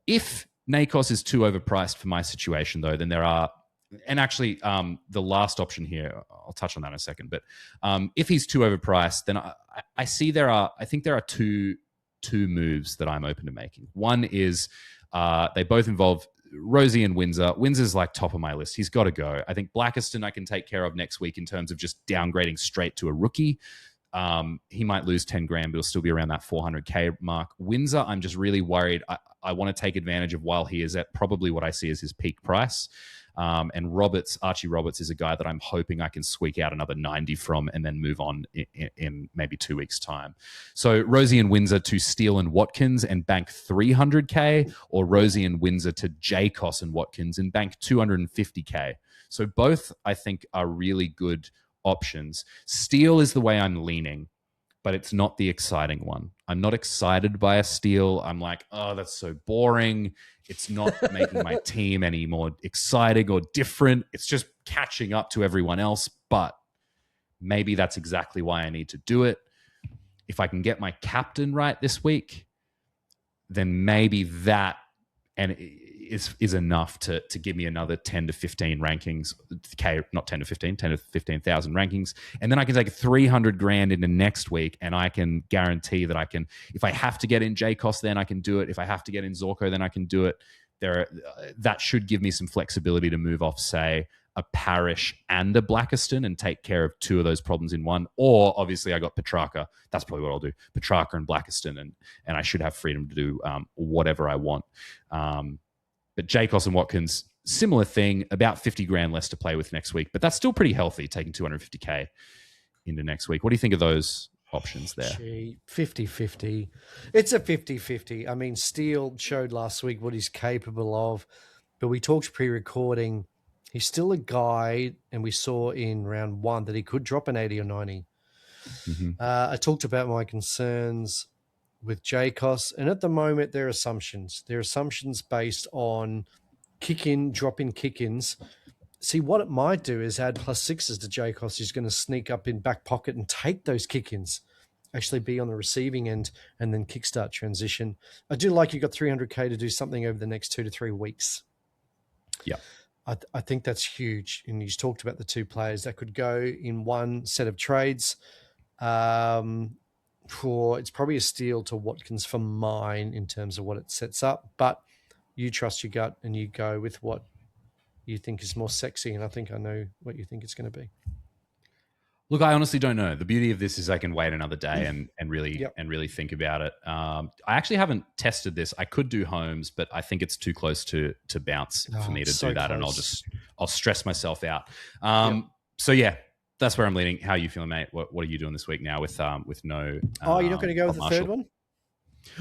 If Daicos is too overpriced for my situation, though, then there are, and actually the last option here, I'll touch on that in a second, but if he's too overpriced, then I think there are two moves that I'm open to making. One is they both involve Rosie and Windsor. Windsor's like top of my list. He's got to go. I think Blackiston I can take care of next week in terms of just downgrading straight to a rookie. He might lose 10 grand, but he'll still be around that 400K mark. Windsor, I'm just really worried. I want to take advantage of while he is at probably what I see as his peak price. And Archie Roberts is a guy that I'm hoping I can squeak out another 90 from and then move on in maybe 2 weeks' time. So Rosie and Windsor to Steele and Watkins and bank 300K, or Rosie and Windsor to Daicos and Watkins and bank 250K. So both, I think, are really good options. Steele is the way I'm leaning, but it's not the exciting one. I'm not excited by a Steele. I'm like, oh, that's so boring. It's not making my team any more exciting or different. It's just catching up to everyone else, but maybe that's exactly why I need to do it. If I can get my captain right this week, then maybe that, and is enough to give me another 10 to 15 rankings, not 10 to 15, 10 to 15,000 rankings. And then I can take 300 grand into next week, and I can guarantee that I can, if I have to get in Daicos, then I can do it. If I have to get in Zorko, then I can do it. That should give me some flexibility to move off, say, a Parish and a Blackiston and take care of two of those problems in one. Or obviously I got Petrarca. That's probably what I'll do. Petrarca and Blackiston, and I should have freedom to do whatever I want. But Daicos and Watkins, similar thing, about 50 grand less to play with next week. But that's still pretty healthy, taking 250K into next week. What do you think of those options there? 50-50. It's a 50-50. I mean, Steele showed last week what he's capable of, but we talked pre-recording. He's still a guy, and we saw in round 1 that he could drop an 80 or 90. Mm-hmm. I talked about my concerns with Daicos, and at the moment, they're assumptions. They're assumptions based on kick-in, drop-in kick-ins. See, what it might do is add +6s to Daicos. He's going to sneak up in back pocket and take those kick-ins, actually be on the receiving end, and then kickstart transition. I do like you got 300K to do something over the next 2 to 3 weeks. Yeah. I think that's huge. And he's talked about the two players that could go in one set of trades. It's probably a steal to Watkins for mine in terms of what it sets up. But you trust your gut and you go with what you think is more sexy. And I think I know what you think it's going to be. Look, I honestly don't know. The beauty of this is I can wait another day and really think about it. I actually haven't tested this. I could do homes, but I think it's too close to bounce for me to do that, and I'll stress myself out. So yeah, that's where I'm leaning. How are you feeling, mate? What are you doing this week now with no? You're not going to go with the third one?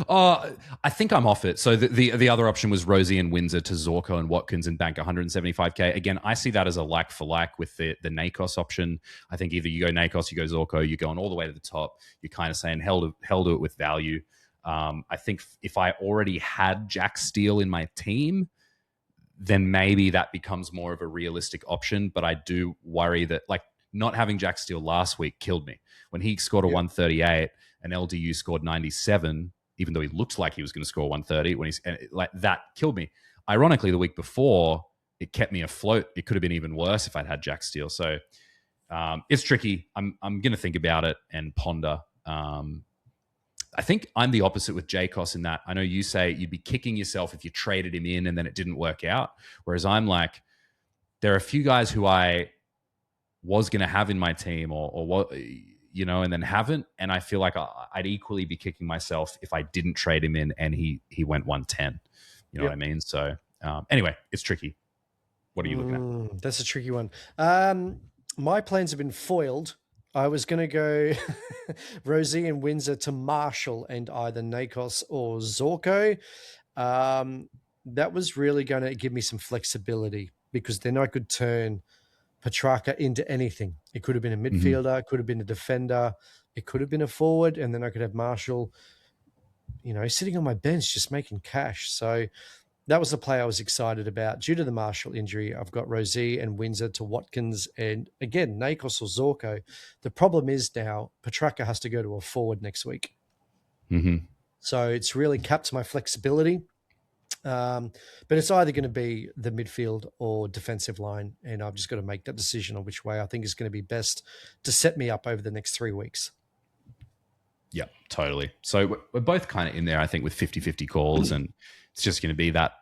I think I'm off it. So the other option was Rosie and Windsor to Zorko and Watkins and bank 175K. Again, I see that as a like for like with the Daicos option. I think either you go Daicos, you go Zorko, you're going all the way to the top. You're kind of saying hell to it with value. I think if I already had Jack Steele in my team, then maybe that becomes more of a realistic option. But I do worry that like not having Jack Steele last week killed me. When he scored a 138 and LDU scored 97, even though he looked like he was going to score 130, like that killed me. Ironically, the week before, it kept me afloat. It could have been even worse if I'd had Jack Steele. So it's tricky. I'm going to think about it and ponder. I think I'm the opposite with Daicos in that I know you say you'd be kicking yourself if you traded him in and then it didn't work out. Whereas I'm like, there are a few guys who I was going to have in my team or what, you know, and then haven't. And I feel like I'd equally be kicking myself if I didn't trade him in and he went 110. You know what I mean? So anyway, it's tricky. What are you looking at? That's a tricky one. My plans have been foiled. I was going to go Rosie and Windsor to Marshall and either Daicos or Zorko. That was really going to give me some flexibility because then I could turn Petrarca into anything. It could have been a midfielder, it could have been a defender, it could have been a forward, and then I could have Marshall, you know, sitting on my bench just making cash. So that was the play I was excited about. Due to the Marshall injury, I've got Rosie and Windsor to Watkins and, again, Daicos or Zorko. The problem is now Petrarca has to go to a forward next week. So it's really capped my flexibility. But it's either going to be the midfield or defensive line, and I've just got to make that decision on which way I think is going to be best to set me up over the next 3 weeks. Yeah, totally. So we're both kind of in there, I think, with 50-50 calls, and it's just going to be that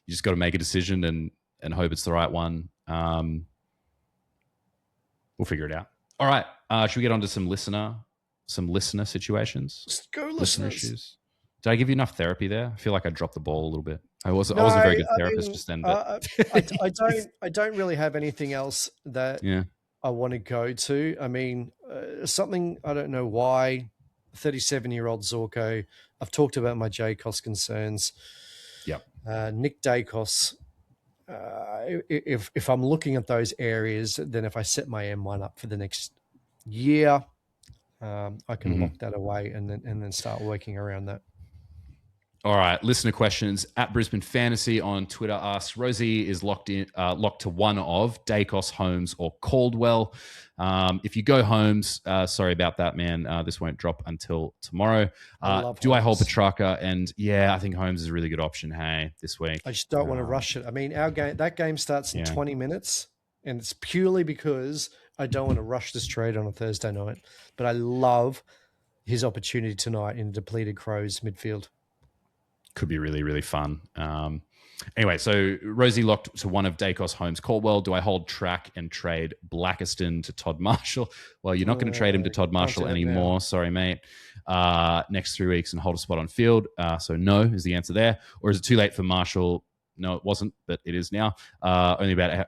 you just got to make a decision and hope it's the right one. We'll figure it out. All right. Should we get on to some listener situations? Let's go listener issues. Did I give you enough therapy there? I feel like I dropped the ball a little bit. I wasn't a very good therapist just then. But I don't really have anything else that I want to go to. I mean, something, I don't know why, 37-year-old Zorko. I've talked about my Daicos concerns. Yep. Nick Daicos. If I'm looking at those areas, then if I set my M1 up for the next year, I can lock that away and then start working around that. All right, listener questions at Brisbane Fantasy on Twitter asks, Rosie is locked to one of Daicos, Holmes, or Caldwell. If you go Holmes, sorry about that, man. This won't drop until tomorrow. I hold Petrarca? And yeah, I think Holmes is a really good option. Hey, this week. I just don't want to rush it. I mean, that game starts in 20 minutes, and it's purely because I don't want to rush this trade on a Thursday night. But I love his opportunity tonight in depleted Crows midfield. Could be really, really fun. Anyway, so Rosie locked to one of Daicos, Holmes, Caldwell. Do I hold track and trade Blackiston to Todd Marshall? Well, you're not going to trade him to Todd Marshall anymore. Now. Sorry, mate. Next 3 weeks and hold a spot on field. So no is the answer there. Or is it too late for Marshall? No, it wasn't, but it is now. Only about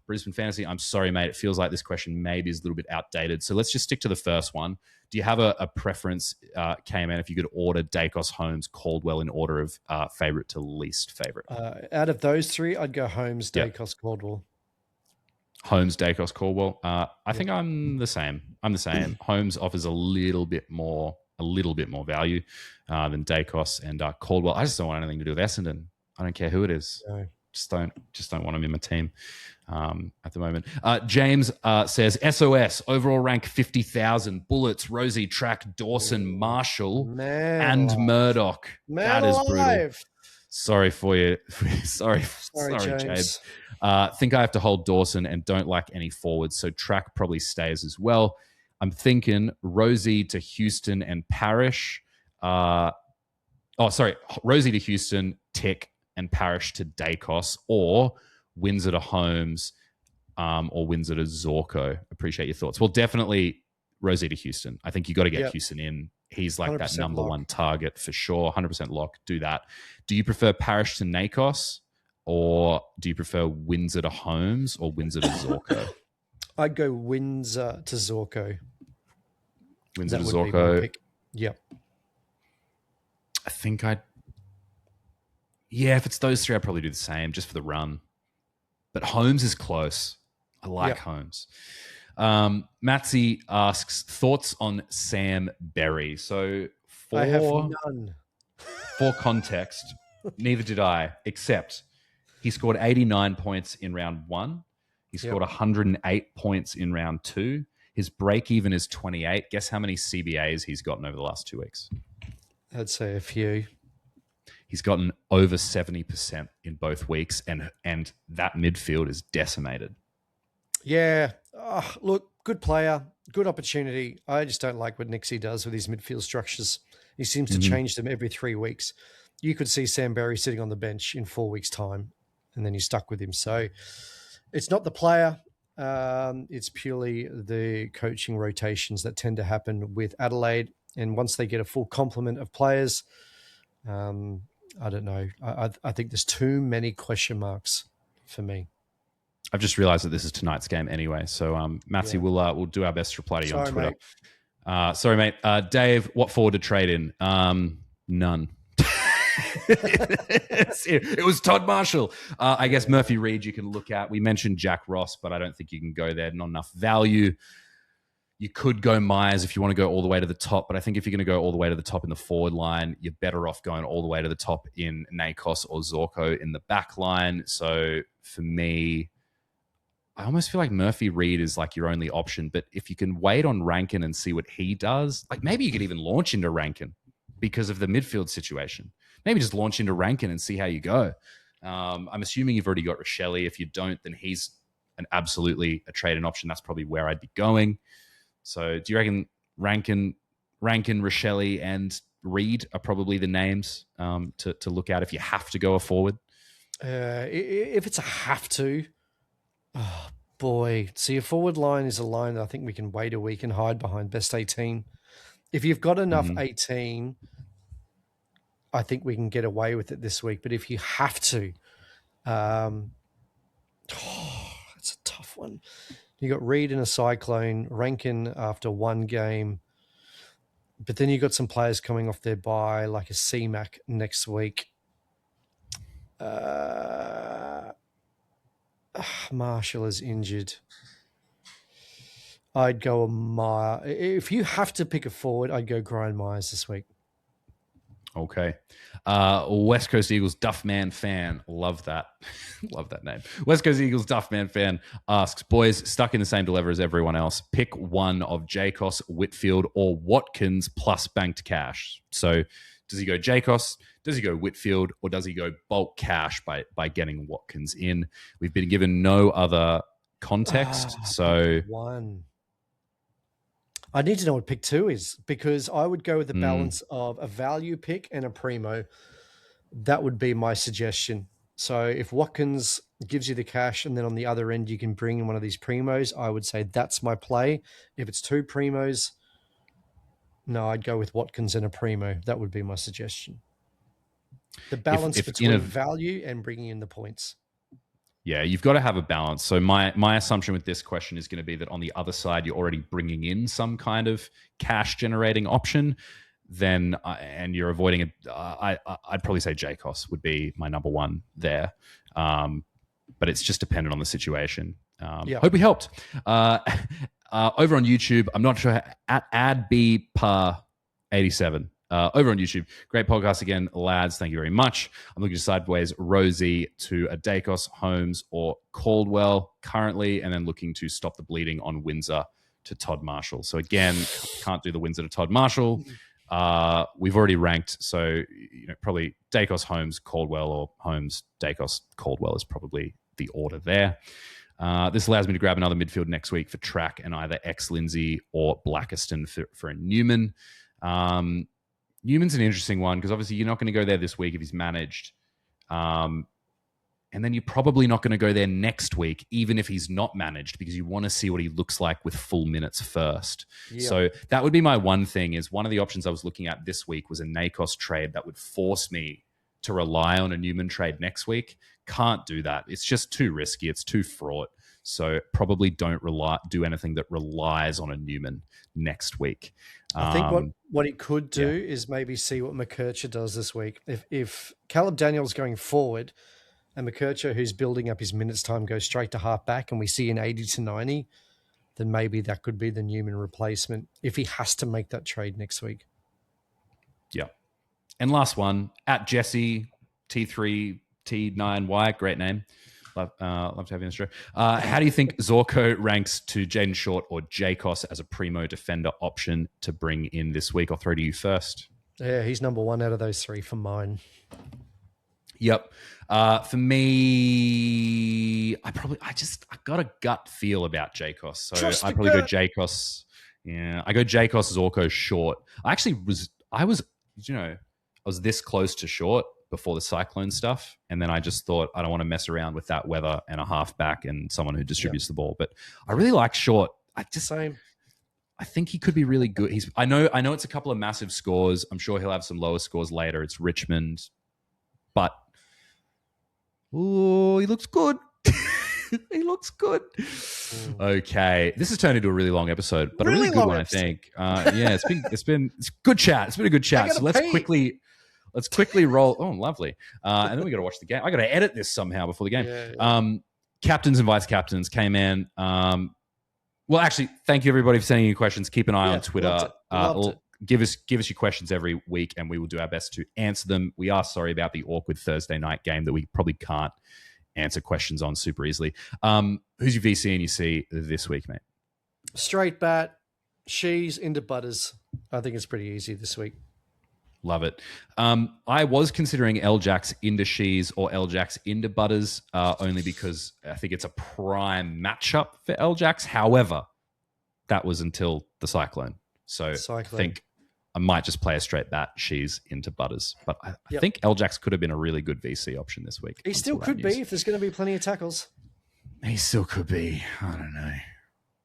Brisbane Fantasy. I'm sorry, mate. It feels like this question maybe is a little bit outdated. So let's just stick to the first one. Do you have a preference, Kman, if you could order Daicos, Holmes, Caldwell in order of favourite to least favourite? Out of those three, I'd go Holmes, Daicos, Caldwell. Holmes, Daicos, Caldwell. I think I'm the same. Holmes offers a little bit more value than Daicos and Caldwell. I just don't want anything to do with Essendon. I don't care who it is. No. Just don't want him in my team at the moment. James says SOS overall rank 50,000. Bullets, Rosie, Track, Dawson, Marshall, and Murdoch. That is brutal. Sorry for you. Sorry, James. Think I have to hold Dawson and don't like any forwards, so Track probably stays as well. I'm thinking Rosie to Houston and Parrish. Rosie to Houston, Tick, and Parrish to Daicos, or Windsor to Holmes, or Windsor to Zorko. Appreciate your thoughts. Well, definitely Rosie to Houston. I think you got to get Houston in. He's like that number one target for sure. 100% lock. Do that. Do you prefer Parrish to Daicos, or do you prefer Windsor to Holmes or Windsor to Zorko? I'd go Windsor to Zorko. Windsor to Zorko. Yep. I think if it's those three, I'd probably do the same just for the run. But Holmes is close. I like Holmes. Matsy asks, thoughts on Sam Berry. So I have none. For context, neither did I, except he scored 89 points in round 1. He scored 108 points in round 2. His break even is 28. Guess how many CBAs he's gotten over the last 2 weeks? I'd say a few. He's gotten over 70% in both weeks, and that midfield is decimated. Yeah. Look, good player, good opportunity. I just don't like what Nixie does with his midfield structures. He seems to change them every 3 weeks. You could see Sam Berry sitting on the bench in 4 weeks' time, and then you're stuck with him. So it's not the player. It's purely the coaching rotations that tend to happen with Adelaide. And once they get a full complement of players, I don't know. I think there's too many question marks for me. I've just realized that this is tonight's game anyway. So, Matsy, we'll do our best to reply to you on Twitter. Mate. Sorry, mate. Dave, what forward to trade in? None. It was Todd Marshall. I guess Murphy Reed you can look at. We mentioned Jack Ross, but I don't think you can go there. Not enough value. You could go Myers if you want to go all the way to the top, but I think if you're going to go all the way to the top in the forward line, you're better off going all the way to the top in Daicos or Zorko in the back line. So for me, I almost feel like Murphy Reed is like your only option, but if you can wait on Rankin and see what he does, like maybe you could even launch into Rankin because of the midfield situation. Maybe just launch into Rankin and see how you go. I'm assuming you've already got Rochelle. If you don't, then he's absolutely a trade-in option. That's probably where I'd be going. So do you reckon Rankin, Rochelle, and Reed are probably the names to look at if you have to go a forward? If it's a have to, oh boy. So your forward line is a line that I think we can wait a week and hide behind best 18. If you've got enough 18, I think we can get away with it this week. But if you have to, it's a tough one. You got Reed in a Cyclone, Rankin after one game, but then you got some players coming off their bye, like a CMAC next week. Marshall is injured. I'd go Myers. If you have to pick a forward, I'd go Brian Myers this week. Okay. West Coast Eagles Duffman fan. Love that. Love that name. West Coast Eagles Duffman fan asks, boys, stuck in the same dilemma as everyone else. Pick one of Daicos, Whitfield, or Watkins plus banked cash. So does he go Daicos? Does he go Whitfield? Or does he go bulk cash by getting Watkins in? We've been given no other context. So one. I need to know what pick 2 is, because I would go with the balance of a value pick and a primo. That would be my suggestion. So if Watkins gives you the cash and then on the other end you can bring in one of these primos, I would say that's my play. If it's 2 primos, no, I'd go with Watkins and a primo. That would be my suggestion. The balance between value and bringing in the points. Yeah, you've got to have a balance. So my assumption with this question is going to be that on the other side, you're already bringing in some kind of cash generating option. Then and you're avoiding it. I'd probably say Daicos would be my number one there, but it's just dependent on the situation. Hope we helped. Over on YouTube, I'm not sure at adbpa87. Over on YouTube. Great podcast again, lads. Thank you very much. I'm looking sideways Rosie to a Daicos, Holmes, or Caldwell currently, and then looking to stop the bleeding on Windsor to Todd Marshall. So again, can't do the Windsor to Todd Marshall. We've already ranked, so probably Daicos, Holmes, Caldwell, or Holmes, Daicos, Caldwell is probably the order there. This allows me to grab another midfield next week for track and either ex-Lindsay or Blackiston for a Newman. Newman's an interesting one because obviously you're not going to go there this week if he's managed. And then you're probably not going to go there next week, even if he's not managed, because you want to see what he looks like with full minutes first. Yeah. So that would be my one thing is one of the options I was looking at this week was a Daicos trade that would force me to rely on a Newman trade next week. Can't do that. It's just too risky. It's too fraught. So probably don't do anything that relies on a Newman next week. I think what he could do is maybe see what McKercher does this week. If Caleb Daniels going forward and McKercher, who's building up his minutes time, goes straight to half back and we see an 80 to 90, then maybe that could be the Newman replacement if he has to make that trade next week. Yeah. And last one, at Jesse T3T9Y, great name. Love to have you on the show. How do you think Zorko ranks to Jaden Short or Daicos as a primo defender option to bring in this week? I'll throw to you first. Yeah, he's number one out of those three for mine. Yep. For me, I got a gut feel about Daicos. So I probably go Daicos. Yeah, I go Daicos, Zorko, Short. I was this close to Short before the cyclone stuff, and then I just thought I don't want to mess around with that weather and a halfback and someone who distributes the ball. But I really like Short. I think he could be really good. I know it's a couple of massive scores. I'm sure he'll have some lower scores later. It's Richmond, but he looks good. He looks good. Okay, this has turned into a really long episode, but really a really good one, episode. I think. It's been good chat. It's been a good chat. So let's quickly roll. Oh, lovely. And then we got to watch the game. I got to edit this somehow before the game. Yeah. Captains and vice captains, Kman. Well, actually, thank you everybody for sending your questions. Keep an eye on Twitter. Give us your questions every week, and we will do our best to answer them. We are sorry about the awkward Thursday night game that we probably can't answer questions on super easily. Who's your VC and you see this week, mate? Straight bat, Shees into Butters. I think it's pretty easy this week. Love it. I was considering L-Jacks into Shees or L-Jacks into Butters, only because I think it's a prime matchup for L-Jacks. However, that was until the cyclone. So I think I might just play a straight bat, Shees into Butters. But I think L-Jacks could have been a really good VC option this week. He still could be if there's going to be plenty of tackles. He still could be. I don't know.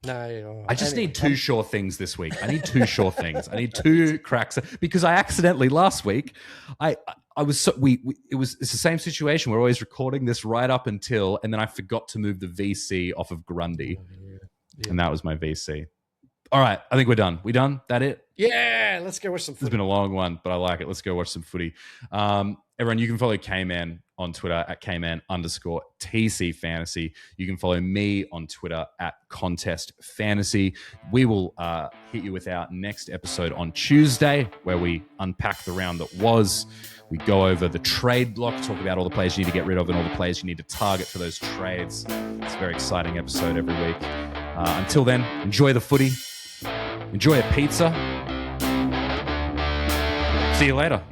No, I just need two sure things this week. I need two sure things. I need two cracks because I accidentally last week. It's the same situation. We're always recording this right up until, and then I forgot to move the VC off of Grundy, and that was my VC. All right, I think we're done. We done? That it? Yeah, let's go watch some footy. It's been a long one, but I like it. Let's go watch some footy. Everyone, you can follow Kman on Twitter at Kman_TC Fantasy. You can follow me on Twitter at Contest Fantasy. We will hit you with our next episode on Tuesday, where we unpack the round that was. We go over the trade block, talk about all the players you need to get rid of and all the players you need to target for those trades. It's a very exciting episode every week. Until then, enjoy the footy. Enjoy a pizza. See you later.